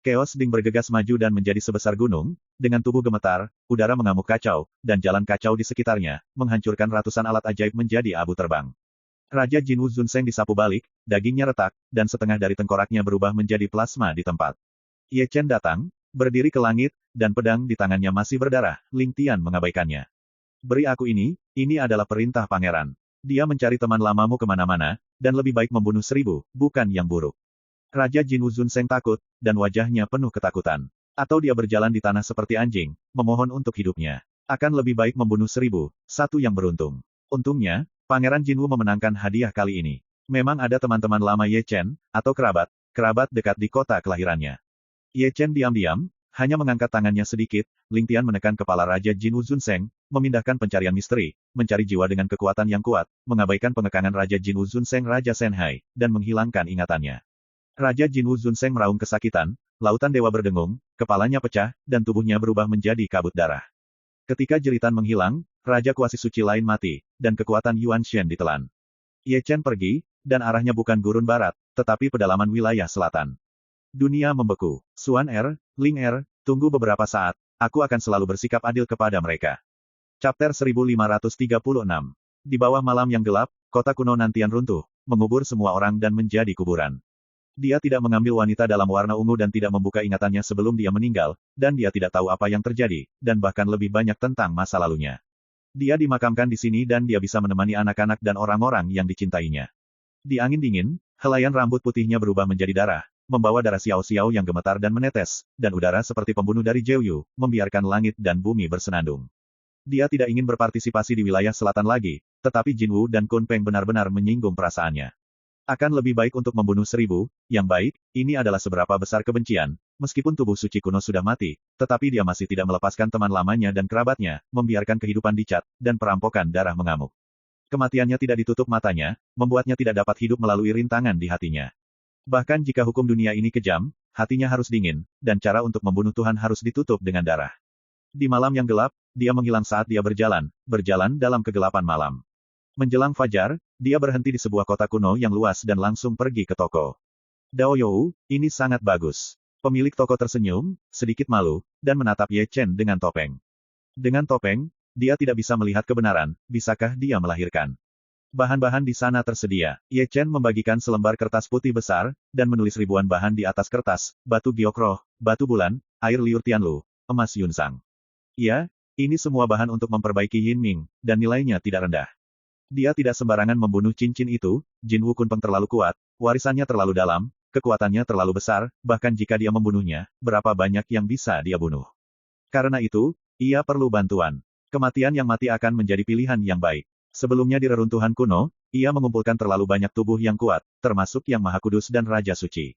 Chaos Ding bergegas maju dan menjadi sebesar gunung, dengan tubuh gemetar, udara mengamuk kacau, dan jalan kacau di sekitarnya, menghancurkan ratusan alat ajaib menjadi abu terbang. Raja Jin Wu Zunseng disapu balik, dagingnya retak, dan setengah dari tengkoraknya berubah menjadi plasma di tempat. Ye Chen datang, berdiri ke langit, dan pedang di tangannya masih berdarah, Ling Tian mengabaikannya. Beri aku ini adalah perintah pangeran. Dia mencari teman lamamu kemana-mana, dan lebih baik membunuh 1000, bukan yang buruk. Raja Jin Wu Zunseng takut, dan wajahnya penuh ketakutan. Atau dia berjalan di tanah seperti anjing, memohon untuk hidupnya. Akan lebih baik membunuh 1000, satu yang beruntung. Untungnya, Pangeran Jin Wu memenangkan hadiah kali ini. Memang ada teman-teman lama Ye Chen, atau kerabat dekat di kota kelahirannya. Ye Chen diam-diam, hanya mengangkat tangannya sedikit, Ling Tian menekan kepala Raja Jin Wu Zunseng, memindahkan pencarian misteri, mencari jiwa dengan kekuatan yang kuat, mengabaikan pengekangan Raja Jin Wu Zunseng Raja Shenhai, dan menghilangkan ingatannya. Raja Jin Wu Zunseng meraung kesakitan, lautan dewa berdengung, kepalanya pecah, dan tubuhnya berubah menjadi kabut darah. Ketika jeritan menghilang, Raja Kuasi Suci lain mati, dan kekuatan Yuan Shen ditelan. Ye Chen pergi, dan arahnya bukan gurun barat, tetapi pedalaman wilayah selatan. Dunia membeku. Xuan Er, Ling Er, tunggu beberapa saat, aku akan selalu bersikap adil kepada mereka. Chapter 1536. Di bawah malam yang gelap, kota kuno Nantian runtuh, mengubur semua orang dan menjadi kuburan. Dia tidak mengambil wanita dalam warna ungu dan tidak membuka ingatannya sebelum dia meninggal, dan dia tidak tahu apa yang terjadi, dan bahkan lebih banyak tentang masa lalunya. Dia dimakamkan di sini dan dia bisa menemani anak-anak dan orang-orang yang dicintainya. Di angin dingin, helaian rambut putihnya berubah menjadi darah, membawa darah xiao-xiao yang gemetar dan menetes, dan udara seperti pembunuh dari Jiuyu, membiarkan langit dan bumi bersenandung. Dia tidak ingin berpartisipasi di wilayah selatan lagi, tetapi Jinwu dan Kun Peng benar-benar menyinggung perasaannya. Akan lebih baik untuk membunuh 1000, yang baik, ini adalah seberapa besar kebencian, meskipun tubuh suci kuno sudah mati, tetapi dia masih tidak melepaskan teman lamanya dan kerabatnya, membiarkan kehidupan dicat, dan perampokan darah mengamuk. Kematiannya tidak ditutup matanya, membuatnya tidak dapat hidup melalui rintangan di hatinya. Bahkan jika hukum dunia ini kejam, hatinya harus dingin, dan cara untuk membunuh Tuhan harus ditutup dengan darah. Di malam yang gelap, dia menghilang saat dia berjalan dalam kegelapan malam. Menjelang fajar, dia berhenti di sebuah kota kuno yang luas dan langsung pergi ke toko. Dao You, ini sangat bagus. Pemilik toko tersenyum, sedikit malu, dan menatap Ye Chen dengan topeng. Dengan topeng, dia tidak bisa melihat kebenaran, bisakah dia melahirkan? Bahan-bahan di sana tersedia. Ye Chen membagikan selembar kertas putih besar, dan menulis ribuan bahan di atas kertas, batu giokroh, batu bulan, air liur Tianlu, emas Yunsang. Ya, ini semua bahan untuk memperbaiki Yin Ming, dan nilainya tidak rendah. Dia tidak sembarangan membunuh cincin itu, Jinwu Kunpeng terlalu kuat, warisannya terlalu dalam, kekuatannya terlalu besar, bahkan jika dia membunuhnya, berapa banyak yang bisa dia bunuh. Karena itu, ia perlu bantuan. Kematian yang mati akan menjadi pilihan yang baik. Sebelumnya di reruntuhan kuno, ia mengumpulkan terlalu banyak tubuh yang kuat, termasuk yang Maha Kudus dan Raja Suci.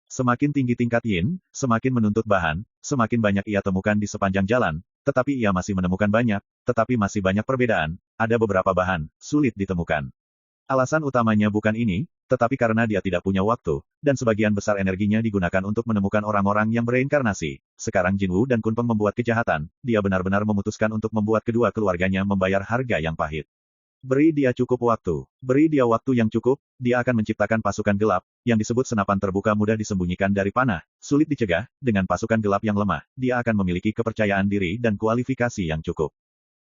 Semakin tinggi tingkat Yin, semakin menuntut bahan, semakin banyak ia temukan di sepanjang jalan, tetapi ia masih menemukan banyak, tetapi masih banyak perbedaan, ada beberapa bahan, sulit ditemukan. Alasan utamanya bukan ini, tetapi karena dia tidak punya waktu, dan sebagian besar energinya digunakan untuk menemukan orang-orang yang bereinkarnasi. Sekarang Jinwu dan Kunpeng membuat kejahatan, dia benar-benar memutuskan untuk membuat kedua keluarganya membayar harga yang pahit. Beri dia cukup waktu. Beri dia waktu yang cukup, dia akan menciptakan pasukan gelap, yang disebut senapan terbuka mudah disembunyikan dari panah, sulit dicegah, dengan pasukan gelap yang lemah, dia akan memiliki kepercayaan diri dan kualifikasi yang cukup.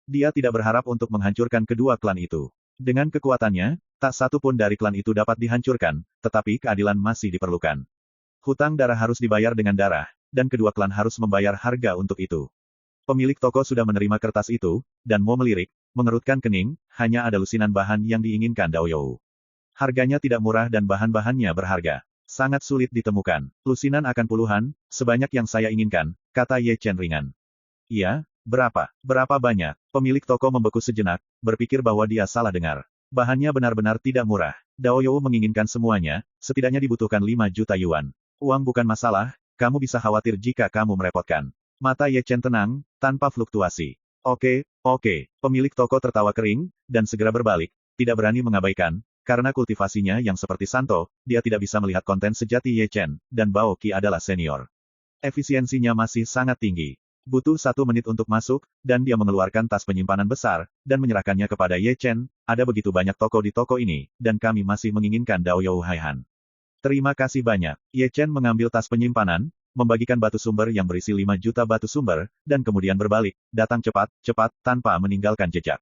Dia tidak berharap untuk menghancurkan kedua klan itu. Dengan kekuatannya, tak satu pun dari klan itu dapat dihancurkan, tetapi keadilan masih diperlukan. Hutang darah harus dibayar dengan darah, dan kedua klan harus membayar harga untuk itu. Pemilik toko sudah menerima kertas itu, dan mau melirik, mengerutkan kening, hanya ada lusinan bahan yang diinginkan Dao You. Harganya tidak murah dan bahan-bahannya berharga. Sangat sulit ditemukan. Lusinan akan puluhan, sebanyak yang saya inginkan, kata Ye Chen ringan. Iya, berapa? Berapa banyak? Pemilik toko membeku sejenak, berpikir bahwa dia salah dengar. Bahannya benar-benar tidak murah. Dao You menginginkan semuanya, setidaknya dibutuhkan 5 juta yuan. Uang bukan masalah, kamu bisa khawatir jika kamu merepotkan. Mata Ye Chen tenang, tanpa fluktuasi. Oke. Pemilik toko tertawa kering, dan segera berbalik, tidak berani mengabaikan, karena kultivasinya yang seperti Santo, dia tidak bisa melihat konten sejati Ye Chen, dan Bao Qi adalah senior. Efisiensinya masih sangat tinggi. Butuh 1 menit untuk masuk, dan dia mengeluarkan tas penyimpanan besar, dan menyerahkannya kepada Ye Chen, ada begitu banyak toko di toko ini, dan kami masih menginginkan Dao You Haihan. Terima kasih banyak. Ye Chen mengambil tas penyimpanan, membagikan batu sumber yang berisi 5 juta batu sumber, dan kemudian berbalik, datang cepat, tanpa meninggalkan jejak.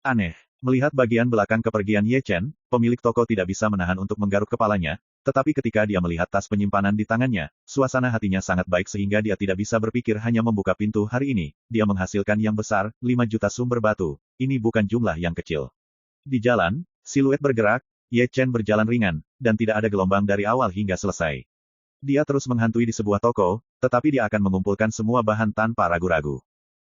Aneh. Melihat bagian belakang kepergian Ye Chen, pemilik toko tidak bisa menahan untuk menggaruk kepalanya, tetapi ketika dia melihat tas penyimpanan di tangannya, suasana hatinya sangat baik sehingga dia tidak bisa berpikir hanya membuka pintu hari ini, dia menghasilkan yang besar, 5 juta sumber batu, ini bukan jumlah yang kecil. Di jalan, siluet bergerak, Ye Chen berjalan ringan, dan tidak ada gelombang dari awal hingga selesai. Dia terus menghantui di sebuah toko, tetapi dia akan mengumpulkan semua bahan tanpa ragu-ragu.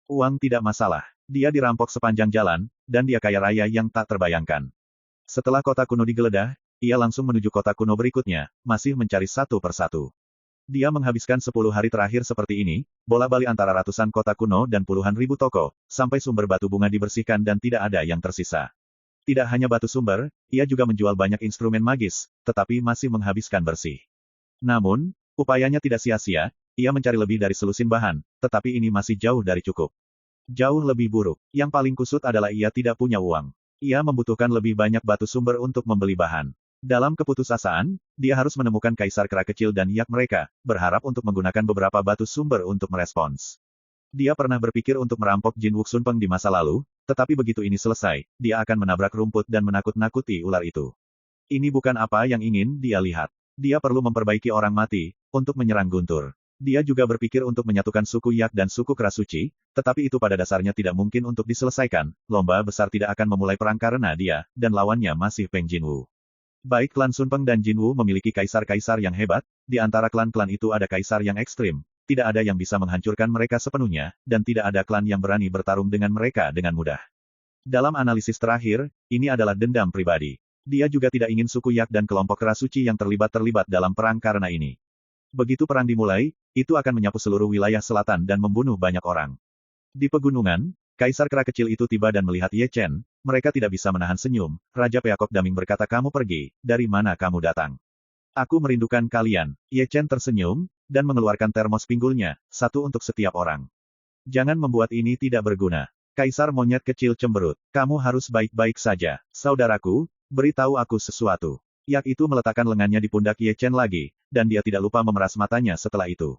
Uang tidak masalah. Dia dirampok sepanjang jalan, dan dia kaya raya yang tak terbayangkan. Setelah kota kuno digeledah, ia langsung menuju kota kuno berikutnya, masih mencari satu persatu. Dia menghabiskan 10 hari terakhir seperti ini, bola-balik antara ratusan kota kuno dan puluhan ribu toko, sampai sumber batu bunga dibersihkan dan tidak ada yang tersisa. Tidak hanya batu sumber, ia juga menjual banyak instrumen magis, tetapi masih menghabiskan bersih. Namun, upayanya tidak sia-sia, Ia mencari lebih dari selusin bahan, tetapi ini masih jauh dari cukup. Jauh lebih buruk. Yang paling kusut adalah ia tidak punya uang. Ia membutuhkan lebih banyak batu sumber untuk membeli bahan. Dalam keputusasaan, dia harus menemukan kaisar kera kecil dan yak mereka, berharap untuk menggunakan beberapa batu sumber untuk merespons. Dia pernah berpikir untuk merampok Jin Wuxunpeng di masa lalu, tetapi begitu ini selesai, dia akan menabrak rumput dan menakut-nakuti ular itu. Ini bukan apa yang ingin dia lihat. Dia perlu memperbaiki orang mati, untuk menyerang Guntur. Dia juga berpikir untuk menyatukan suku Yak dan suku Kera Suci, tetapi itu pada dasarnya tidak mungkin untuk diselesaikan. Lomba besar tidak akan memulai perang karena dia, dan lawannya masih Peng Jinwu. Baik klan Sunpeng dan Jinwu memiliki kaisar-kaisar yang hebat, di antara klan-klan itu ada kaisar yang ekstrim, tidak ada yang bisa menghancurkan mereka sepenuhnya, dan tidak ada klan yang berani bertarung dengan mereka dengan mudah. Dalam analisis terakhir, ini adalah dendam pribadi. Dia juga tidak ingin suku Yak dan kelompok Kera Suci yang terlibat dalam perang karena ini. Begitu perang dimulai, itu akan menyapu seluruh wilayah selatan dan membunuh banyak orang. Di pegunungan, kaisar kera kecil itu tiba dan melihat Ye Chen, mereka tidak bisa menahan senyum. Raja Peacock Daming berkata, kamu pergi, dari mana kamu datang? Aku merindukan kalian. Ye Chen tersenyum, dan mengeluarkan termos pinggulnya, satu untuk setiap orang. Jangan membuat ini tidak berguna. Kaisar monyet kecil cemberut. Kamu harus baik-baik saja. Saudaraku, beritahu aku sesuatu. Yak itu meletakkan lengannya di pundak Ye Chen lagi, dan dia tidak lupa memeras matanya setelah itu.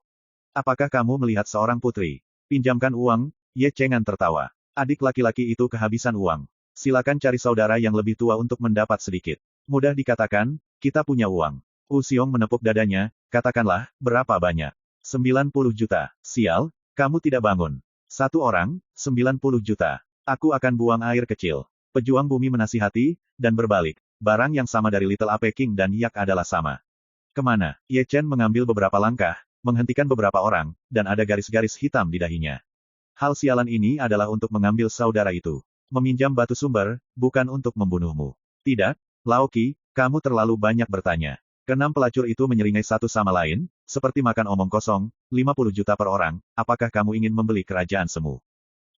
Apakah kamu melihat seorang putri? Pinjamkan uang, Ye Chengan tertawa. Adik laki-laki itu kehabisan uang. Silakan cari saudara yang lebih tua untuk mendapat sedikit. Mudah dikatakan, kita punya uang. Wu Xiong menepuk dadanya, katakanlah, berapa banyak? 90 juta. Sial, kamu tidak bangun. Satu orang, 90 juta. Aku akan buang air kecil. Pejuang bumi menasihati, dan berbalik. Barang yang sama dari Little Ape King dan Yak adalah sama. Kemana? Ye Chen mengambil beberapa langkah, menghentikan beberapa orang, dan ada garis-garis hitam di dahinya. Hal sialan ini adalah untuk mengambil saudara itu. Meminjam batu sumber, bukan untuk membunuhmu. Tidak, Laoki, kamu terlalu banyak bertanya. Keenam pelacur itu menyeringai satu sama lain, seperti makan omong kosong, 50 juta per orang, apakah kamu ingin membeli kerajaan semu?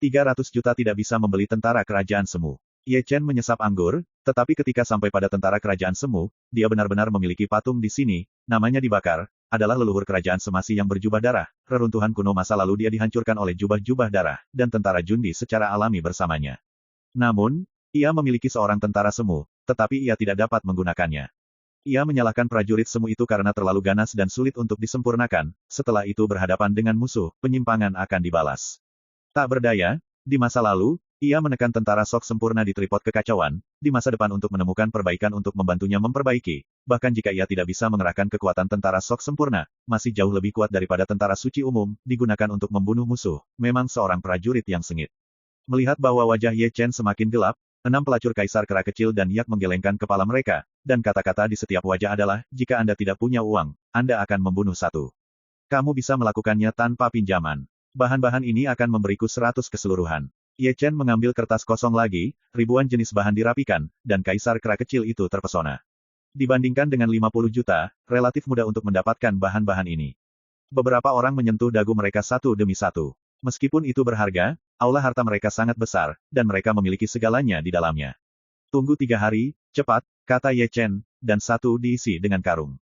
300 juta tidak bisa membeli tentara kerajaan semu. Ye Chen menyesap anggur, tetapi ketika sampai pada tentara kerajaan semu, dia benar-benar memiliki patung di sini, namanya dibakar, adalah leluhur kerajaan semasi yang berjubah darah, reruntuhan kuno masa lalu dia dihancurkan oleh jubah-jubah darah, dan tentara Jundi secara alami bersamanya. Namun, ia memiliki seorang tentara semu, tetapi ia tidak dapat menggunakannya. Ia menyalahkan prajurit semu itu karena terlalu ganas dan sulit untuk disempurnakan, setelah itu berhadapan dengan musuh, penyimpangan akan dibalas. Tak berdaya, di masa lalu, ia menekan tentara Sok sempurna di tripod kekacauan, di masa depan untuk menemukan perbaikan untuk membantunya memperbaiki, bahkan jika ia tidak bisa mengerahkan kekuatan tentara Sok sempurna, masih jauh lebih kuat daripada tentara suci umum, digunakan untuk membunuh musuh, memang seorang prajurit yang sengit. Melihat bahwa wajah Ye Chen semakin gelap, 6 pelacur kaisar kera kecil dan Yak menggelengkan kepala mereka, dan kata-kata di setiap wajah adalah, jika Anda tidak punya uang, Anda akan membunuh satu. Kamu bisa melakukannya tanpa pinjaman. Bahan-bahan ini akan memberiku 100 keseluruhan. Ye Chen mengambil kertas kosong lagi, ribuan jenis bahan dirapikan, dan kaisar kera kecil itu terpesona. Dibandingkan dengan 50 juta, relatif mudah untuk mendapatkan bahan-bahan ini. Beberapa orang menyentuh dagu mereka satu demi satu. Meskipun itu berharga, aula harta mereka sangat besar, dan mereka memiliki segalanya di dalamnya. Tunggu 3 hari, cepat, kata Ye Chen, dan satu diisi dengan karung.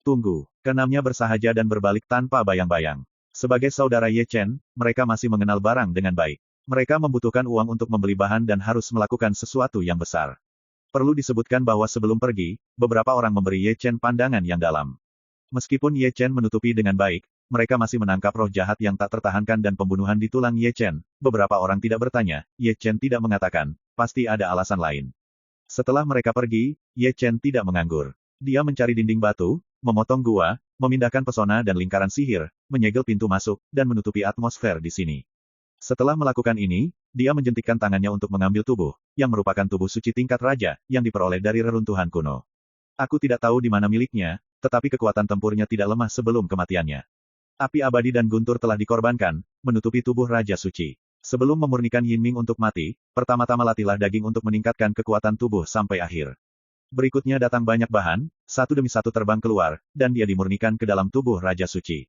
Tunggu. Keenamnya bersahaja dan berbalik tanpa bayang-bayang. Sebagai saudara Ye Chen, mereka masih mengenal barang dengan baik. Mereka membutuhkan uang untuk membeli bahan dan harus melakukan sesuatu yang besar. Perlu disebutkan bahwa sebelum pergi, beberapa orang memberi Ye Chen pandangan yang dalam. Meskipun Ye Chen menutupi dengan baik, mereka masih menangkap roh jahat yang tak tertahankan dan pembunuhan di tulang Ye Chen. Beberapa orang tidak bertanya, Ye Chen tidak mengatakan, pasti ada alasan lain. Setelah mereka pergi, Ye Chen tidak menganggur. Dia mencari dinding batu, memotong gua, memindahkan pesona dan lingkaran sihir, menyegel pintu masuk, dan menutupi atmosfer di sini. Setelah melakukan ini, dia menjentikkan tangannya untuk mengambil tubuh, yang merupakan tubuh suci tingkat raja, yang diperoleh dari reruntuhan kuno. Aku tidak tahu di mana miliknya, tetapi kekuatan tempurnya tidak lemah sebelum kematiannya. Api abadi dan guntur telah dikorbankan, menutupi tubuh Raja Suci. Sebelum memurnikan Yin Ming untuk mati, pertama-tama latihlah daging untuk meningkatkan kekuatan tubuh sampai akhir. Berikutnya datang banyak bahan, satu demi satu terbang keluar, dan dia dimurnikan ke dalam tubuh Raja Suci.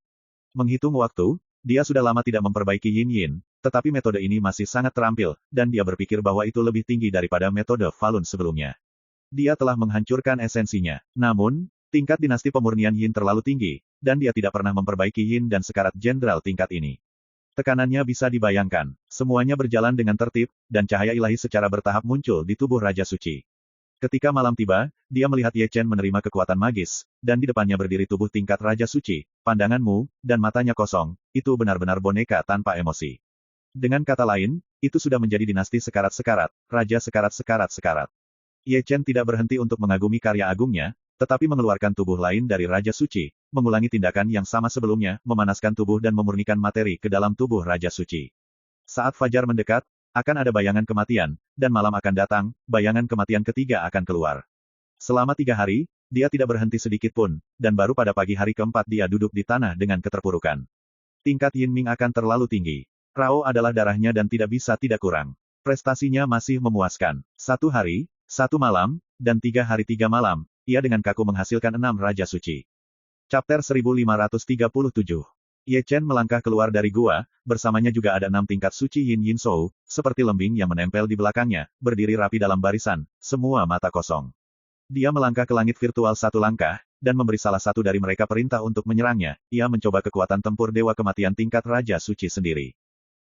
Menghitung waktu, dia sudah lama tidak memperbaiki Yin Yin, tetapi metode ini masih sangat terampil, dan dia berpikir bahwa itu lebih tinggi daripada metode Falun sebelumnya. Dia telah menghancurkan esensinya. Namun, tingkat dinasti pemurnian Yin terlalu tinggi, dan dia tidak pernah memperbaiki yin dan sekarat jenderal tingkat ini. Tekanannya bisa dibayangkan. Semuanya berjalan dengan tertib, dan cahaya ilahi secara bertahap muncul di tubuh Raja Suci. Ketika malam tiba, dia melihat Ye Chen menerima kekuatan magis, dan di depannya berdiri tubuh tingkat Raja Suci, pandanganmu, dan matanya kosong, itu benar-benar boneka tanpa emosi. Dengan kata lain, itu sudah menjadi dinasti sekarat-sekarat, Raja sekarat-sekarat-sekarat. Ye Chen tidak berhenti untuk mengagumi karya agungnya, tetapi mengeluarkan tubuh lain dari Raja Suci, mengulangi tindakan yang sama sebelumnya, memanaskan tubuh dan memurnikan materi ke dalam tubuh Raja Suci. Saat fajar mendekat, akan ada bayangan kematian, dan malam akan datang, bayangan kematian ketiga akan keluar. Selama 3 hari, dia tidak berhenti sedikit pun, dan baru pada pagi hari keempat dia duduk di tanah dengan keterpurukan. Tingkat Yin Ming akan terlalu tinggi. Rao adalah darahnya dan tidak bisa tidak kurang. Prestasinya masih memuaskan. 1 hari, 1 malam, dan 3 hari 3 malam, ia dengan kaku menghasilkan 6 Raja Suci. Chapter 1537. Ye Chen melangkah keluar dari gua, bersamanya juga ada 6 tingkat suci Yin Yin Shou, seperti lembing yang menempel di belakangnya, berdiri rapi dalam barisan, semua mata kosong. Dia melangkah ke langit virtual 1 langkah, dan memberi salah satu dari mereka perintah untuk menyerangnya. Ia mencoba kekuatan tempur Dewa Kematian tingkat Raja Suci sendiri.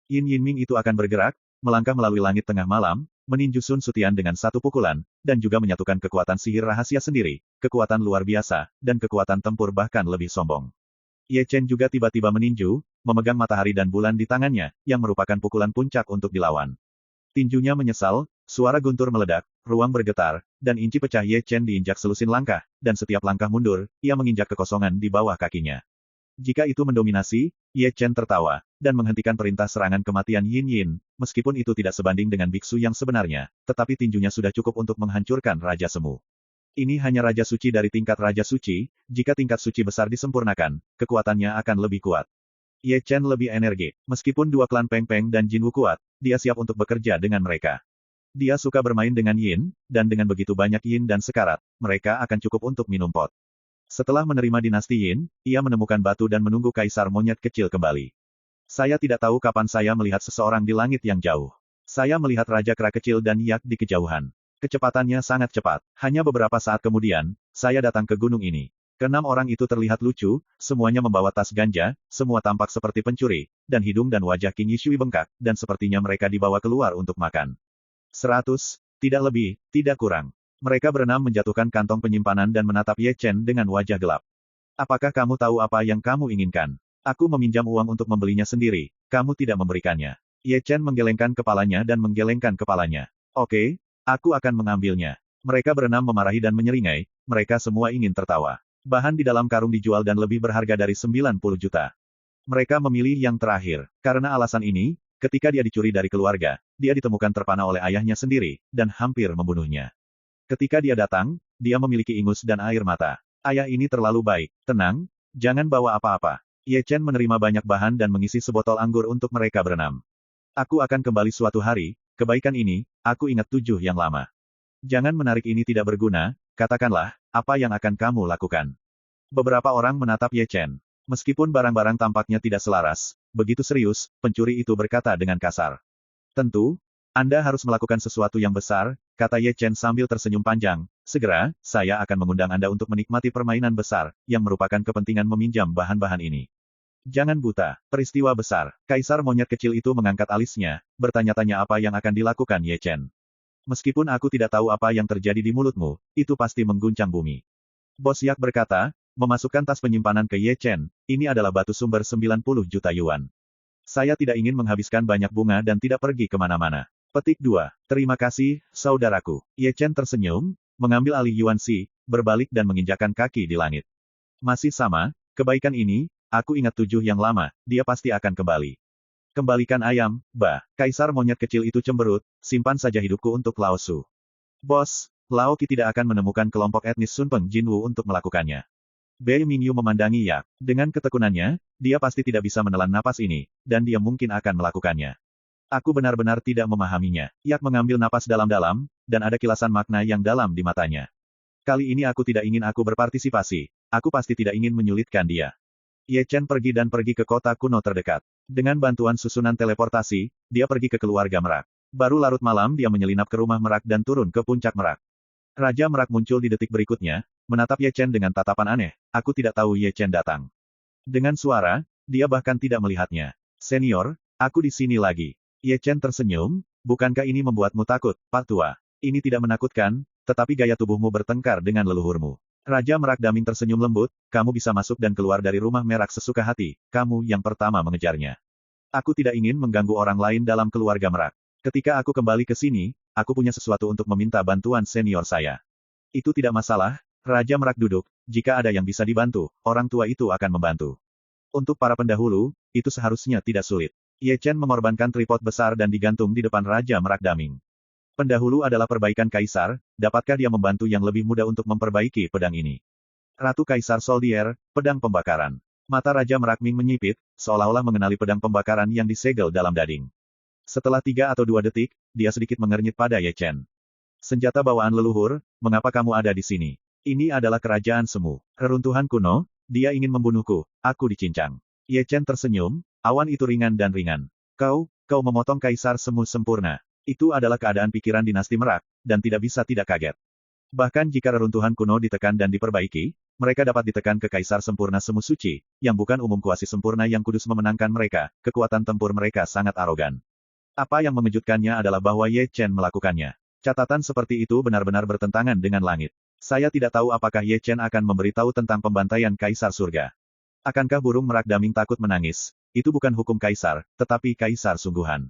Yin Yinming itu akan bergerak, melangkah melalui langit tengah malam, meninju Sun Sutian dengan 1 pukulan, dan juga menyatukan kekuatan sihir rahasia sendiri, kekuatan luar biasa, dan kekuatan tempur bahkan lebih sombong. Ye Chen juga tiba-tiba meninju, memegang matahari dan bulan di tangannya, yang merupakan pukulan puncak untuk dilawan. Tinjunya menyesal, suara guntur meledak, ruang bergetar, dan inci pecah. Ye Chen diinjak selusin langkah, dan setiap langkah mundur, ia menginjak kekosongan di bawah kakinya. Jika itu mendominasi, Ye Chen tertawa, dan menghentikan perintah serangan kematian Yin Yin, meskipun itu tidak sebanding dengan biksu yang sebenarnya, tetapi tinjunya sudah cukup untuk menghancurkan Raja Semu. Ini hanya Raja Suci dari tingkat Raja Suci, jika tingkat suci besar disempurnakan, kekuatannya akan lebih kuat. Ye Chen lebih energik, meskipun 2 klan Peng Peng dan Jinwu kuat, dia siap untuk bekerja dengan mereka. Dia suka bermain dengan Yin, dan dengan begitu banyak Yin dan sekarat, mereka akan cukup untuk minum pot. Setelah menerima dinasti Yin, ia menemukan batu dan menunggu kaisar monyet kecil kembali. Saya tidak tahu kapan saya melihat seseorang di langit yang jauh. Saya melihat Raja Kera kecil dan Yak di kejauhan. Kecepatannya sangat cepat. Hanya beberapa saat kemudian, saya datang ke gunung ini. Keenam orang itu terlihat lucu, semuanya membawa tas ganja, semua tampak seperti pencuri, dan hidung dan wajah King Yishui bengkak, dan sepertinya mereka dibawa keluar untuk makan. 100, tidak lebih, tidak kurang. Mereka berenam menjatuhkan kantong penyimpanan dan menatap Ye Chen dengan wajah gelap. Apakah kamu tahu apa yang kamu inginkan? Aku meminjam uang untuk membelinya sendiri, kamu tidak memberikannya. Ye Chen menggelengkan kepalanya dan menggelengkan kepalanya. Oke. Aku akan mengambilnya. Mereka berenam memarahi dan menyeringai, mereka semua ingin tertawa. Bahan di dalam karung dijual dan lebih berharga dari 90 juta. Mereka memilih yang terakhir. Karena alasan ini, ketika dia dicuri dari keluarga, dia ditemukan terpana oleh ayahnya sendiri, dan hampir membunuhnya. Ketika dia datang, dia memiliki ingus dan air mata. Ayah ini terlalu baik. Tenang, jangan bawa apa-apa. Ye Chen menerima banyak bahan dan mengisi sebotol anggur untuk mereka berenam. Aku akan kembali suatu hari. Kebaikan ini, aku ingat 7 yang lama. Jangan menarik ini tidak berguna, katakanlah, apa yang akan kamu lakukan? Beberapa orang menatap Ye Chen. Meskipun barang-barang tampaknya tidak selaras, begitu serius, pencuri itu berkata dengan kasar. Tentu, Anda harus melakukan sesuatu yang besar, kata Ye Chen sambil tersenyum panjang. Segera, saya akan mengundang Anda untuk menikmati permainan besar, yang merupakan kepentingan meminjam bahan-bahan ini. Jangan buta. Peristiwa besar. Kaisar monyet kecil itu mengangkat alisnya, bertanya-tanya apa yang akan dilakukan Ye Chen. Meskipun aku tidak tahu apa yang terjadi di mulutmu, itu pasti mengguncang bumi. Bos Yak berkata, memasukkan tas penyimpanan ke Ye Chen, ini adalah batu sumber 90 juta yuan. Saya tidak ingin menghabiskan banyak bunga dan tidak pergi kemana-mana. Petik 2. Terima kasih, saudaraku. Ye Chen tersenyum, mengambil alih Yuan Si, berbalik dan menginjakkan kaki di langit. Masih sama, kebaikan ini, aku ingat 7 yang lama, dia pasti akan kembali. Kembalikan ayam, bah. Kaisar monyet kecil itu cemberut, simpan saja hidupku untuk Lao Su. Bos, Lao Qi tidak akan menemukan kelompok etnis Sun Peng Jinwu untuk melakukannya. Bei Mingyu memandangi Yak. Dengan ketekunannya, dia pasti tidak bisa menelan napas ini, dan dia mungkin akan melakukannya. Aku benar-benar tidak memahaminya. Yak mengambil napas dalam-dalam, dan ada kilasan makna yang dalam di matanya. Kali ini aku tidak ingin aku berpartisipasi, aku pasti tidak ingin menyulitkan dia. Ye Chen pergi dan pergi ke kota kuno terdekat. Dengan bantuan susunan teleportasi, dia pergi ke keluarga Merak. Baru larut malam dia menyelinap ke rumah Merak dan turun ke puncak Merak. Raja Merak muncul di detik berikutnya, menatap Ye Chen dengan tatapan aneh. Aku tidak tahu Ye Chen datang. Dengan suara, dia bahkan tidak melihatnya. Senior, aku di sini lagi. Ye Chen tersenyum, bukankah ini membuatmu takut, Pak Tua? Ini tidak menakutkan, tetapi gaya tubuhmu bertengkar dengan leluhurmu. Raja Merak Daming tersenyum lembut, kamu bisa masuk dan keluar dari rumah Merak sesuka hati, kamu yang pertama mengejarnya. Aku tidak ingin mengganggu orang lain dalam keluarga Merak. Ketika aku kembali ke sini, aku punya sesuatu untuk meminta bantuan senior saya. Itu tidak masalah, Raja Merak duduk, jika ada yang bisa dibantu, orang tua itu akan membantu. Untuk para pendahulu, itu seharusnya tidak sulit. Ye Chen mengorbankan tripod besar dan digantung di depan Raja Merak Daming. Pendahulu adalah perbaikan kaisar, dapatkah dia membantu yang lebih mudah untuk memperbaiki pedang ini? Ratu Kaisar Soldier, pedang pembakaran. Mata Raja Merak Ming menyipit, seolah-olah mengenali pedang pembakaran yang disegel dalam daging. Setelah 3 atau 2 detik, dia sedikit mengernyit pada Ye Chen. Senjata bawaan leluhur, mengapa kamu ada di sini? Ini adalah kerajaan semu. Reruntuhan kuno, dia ingin membunuhku, aku dicincang. Ye Chen tersenyum, awan itu ringan dan ringan. Kau memotong kaisar semu sempurna. Itu adalah keadaan pikiran dinasti Merak, dan tidak bisa tidak kaget. Bahkan jika reruntuhan kuno ditekan dan diperbaiki, mereka dapat ditekan ke kaisar sempurna semu suci, yang bukan umum kuasi sempurna yang kudus memenangkan mereka, kekuatan tempur mereka sangat arogan. Apa yang mengejutkannya adalah bahwa Ye Chen melakukannya. Catatan seperti itu benar-benar bertentangan dengan langit. Saya tidak tahu apakah Ye Chen akan memberitahu tentang pembantaian Kaisar Surga. Akankah burung merak daming takut menangis? Itu bukan hukum Kaisar, tetapi Kaisar sungguhan.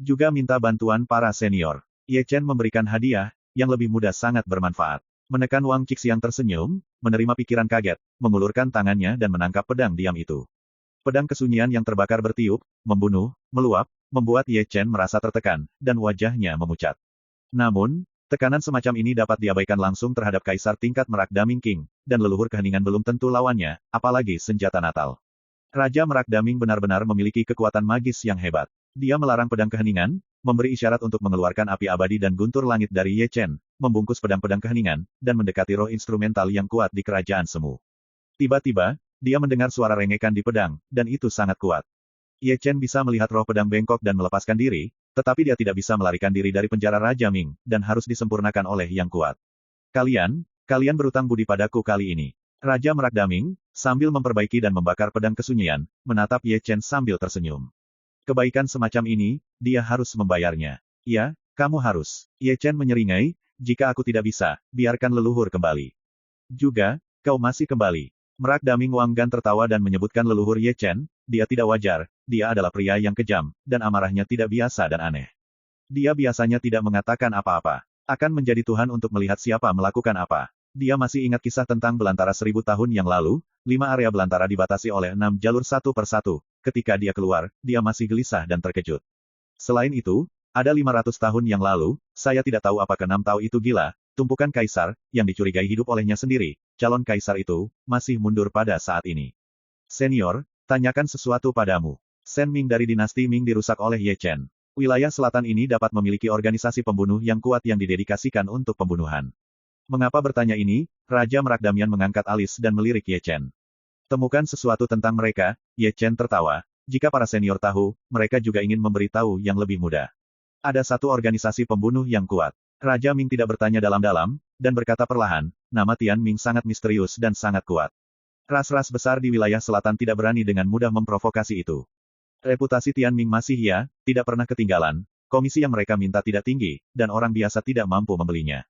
Juga minta bantuan para senior. Ye Chen memberikan hadiah, yang lebih mudah sangat bermanfaat. Menekan Wang Qixiang tersenyum, menerima pikiran kaget, mengulurkan tangannya dan menangkap pedang diam itu. Pedang kesunyian yang terbakar bertiup, membunuh, meluap, membuat Ye Chen merasa tertekan, dan wajahnya memucat. Namun, tekanan semacam ini dapat diabaikan langsung terhadap Kaisar tingkat Merak Daming King, dan leluhur keheningan belum tentu lawannya, apalagi senjata Natal. Raja Merak Daming benar-benar memiliki kekuatan magis yang hebat. Dia melarang pedang keheningan, memberi isyarat untuk mengeluarkan api abadi dan guntur langit dari Ye Chen, membungkus pedang-pedang keheningan, dan mendekati roh instrumental yang kuat di kerajaan semu. Tiba-tiba, dia mendengar suara rengekan di pedang, dan itu sangat kuat. Ye Chen bisa melihat roh pedang bengkok dan melepaskan diri, tetapi dia tidak bisa melarikan diri dari penjara Raja Ming, dan harus disempurnakan oleh yang kuat. Kalian berutang budi padaku kali ini. Raja Merak Daming, sambil memperbaiki dan membakar pedang kesunyian, menatap Ye Chen sambil tersenyum. Kebaikan semacam ini, dia harus membayarnya. Ya, kamu harus. Ye Chen menyeringai, jika aku tidak bisa, biarkan leluhur kembali. Juga, kau masih kembali. Merak Daming Wang Gan tertawa dan menyebutkan leluhur Ye Chen, dia tidak wajar, dia adalah pria yang kejam, dan amarahnya tidak biasa dan aneh. Dia biasanya tidak mengatakan apa-apa. Akan menjadi Tuhan untuk melihat siapa melakukan apa. Dia masih ingat kisah tentang belantara 1000 tahun yang lalu, 5 area belantara dibatasi oleh 6 jalur satu persatu. Ketika dia keluar, dia masih gelisah dan terkejut. Selain itu, ada 500 tahun yang lalu, saya tidak tahu apakah 6 tahun itu gila, tumpukan kaisar, yang dicurigai hidup olehnya sendiri, calon kaisar itu, masih mundur pada saat ini. Senior, tanyakan sesuatu padamu. Sen Ming dari dinasti Ming dirusak oleh Ye Chen. Wilayah selatan ini dapat memiliki organisasi pembunuh yang kuat yang didedikasikan untuk pembunuhan. Mengapa bertanya ini? Raja Merak Damian mengangkat alis dan melirik Ye Chen. Temukan sesuatu tentang mereka, Ye Chen tertawa. Jika para senior tahu, mereka juga ingin memberitahu yang lebih mudah. Ada satu organisasi pembunuh yang kuat. Raja Ming tidak bertanya dalam-dalam, dan berkata perlahan, nama Tian Ming sangat misterius dan sangat kuat. Ras-ras besar di wilayah selatan tidak berani dengan mudah memprovokasi itu. Reputasi Tian Ming masih tidak pernah ketinggalan, komisi yang mereka minta tidak tinggi, dan orang biasa tidak mampu membelinya.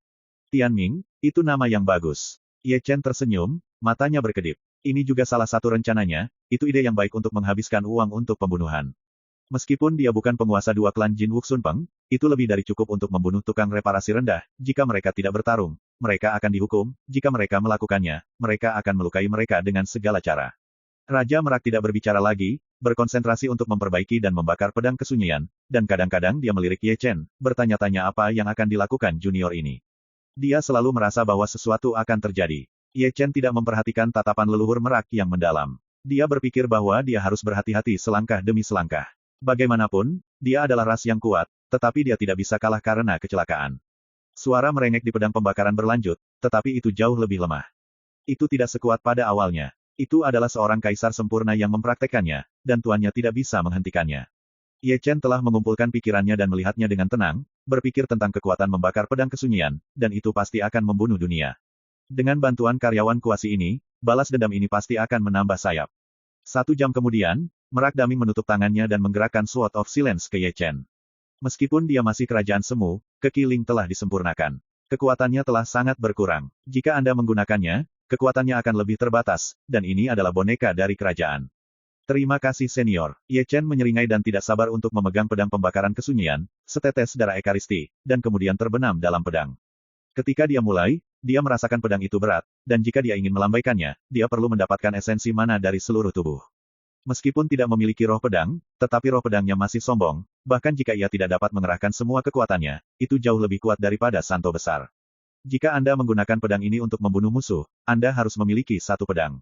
Tian Ming, itu nama yang bagus. Ye Chen tersenyum, matanya berkedip. Ini juga salah satu rencananya, itu ide yang baik untuk menghabiskan uang untuk pembunuhan. Meskipun dia bukan penguasa 2 klan Jin Wuxun Peng, itu lebih dari cukup untuk membunuh tukang reparasi rendah, jika mereka tidak bertarung, mereka akan dihukum, jika mereka melakukannya, mereka akan melukai mereka dengan segala cara. Raja Merak tidak berbicara lagi, berkonsentrasi untuk memperbaiki dan membakar pedang kesunyian, dan kadang-kadang dia melirik Ye Chen, bertanya-tanya apa yang akan dilakukan junior ini. Dia selalu merasa bahwa sesuatu akan terjadi. Ye Chen tidak memperhatikan tatapan leluhur Merak yang mendalam. Dia berpikir bahwa dia harus berhati-hati selangkah demi selangkah. Bagaimanapun, dia adalah ras yang kuat, tetapi dia tidak bisa kalah karena kecelakaan. Suara merengek di pedang pembakaran berlanjut, tetapi itu jauh lebih lemah. Itu tidak sekuat pada awalnya. Itu adalah seorang kaisar sempurna yang mempraktekannya, dan tuannya tidak bisa menghentikannya. Ye Chen telah mengumpulkan pikirannya dan melihatnya dengan tenang, berpikir tentang kekuatan membakar pedang kesunyian, dan itu pasti akan membunuh dunia. Dengan bantuan karyawan kuasi ini, balas dendam ini pasti akan menambah sayap. 1 jam kemudian, Merak Daming menutup tangannya dan menggerakkan Sword of Silence ke Ye Chen. Meskipun dia masih kerajaan semu, kekiling telah disempurnakan. Kekuatannya telah sangat berkurang. Jika Anda menggunakannya, kekuatannya akan lebih terbatas, dan ini adalah boneka dari kerajaan. Terima kasih senior. Ye Chen menyeringai dan tidak sabar untuk memegang pedang pembakaran kesunyian, setetes darah ekaristi, dan kemudian terbenam dalam pedang. Ketika dia mulai, dia merasakan pedang itu berat, dan jika dia ingin melambaikannya, dia perlu mendapatkan esensi mana dari seluruh tubuh. Meskipun tidak memiliki roh pedang, tetapi roh pedangnya masih sombong, bahkan jika ia tidak dapat mengerahkan semua kekuatannya, itu jauh lebih kuat daripada Santo Besar. Jika Anda menggunakan pedang ini untuk membunuh musuh, Anda harus memiliki satu pedang.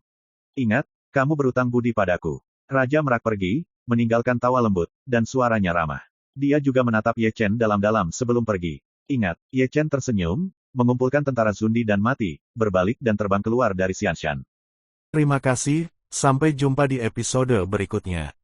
Ingat, kamu berutang budi padaku. Raja Merak pergi, meninggalkan tawa lembut, dan suaranya ramah. Dia juga menatap Ye Chen dalam-dalam sebelum pergi. Ingat, Ye Chen tersenyum, mengumpulkan tentara Zundi dan mati, berbalik dan terbang keluar dari Xianshan. Terima kasih, sampai jumpa di episode berikutnya.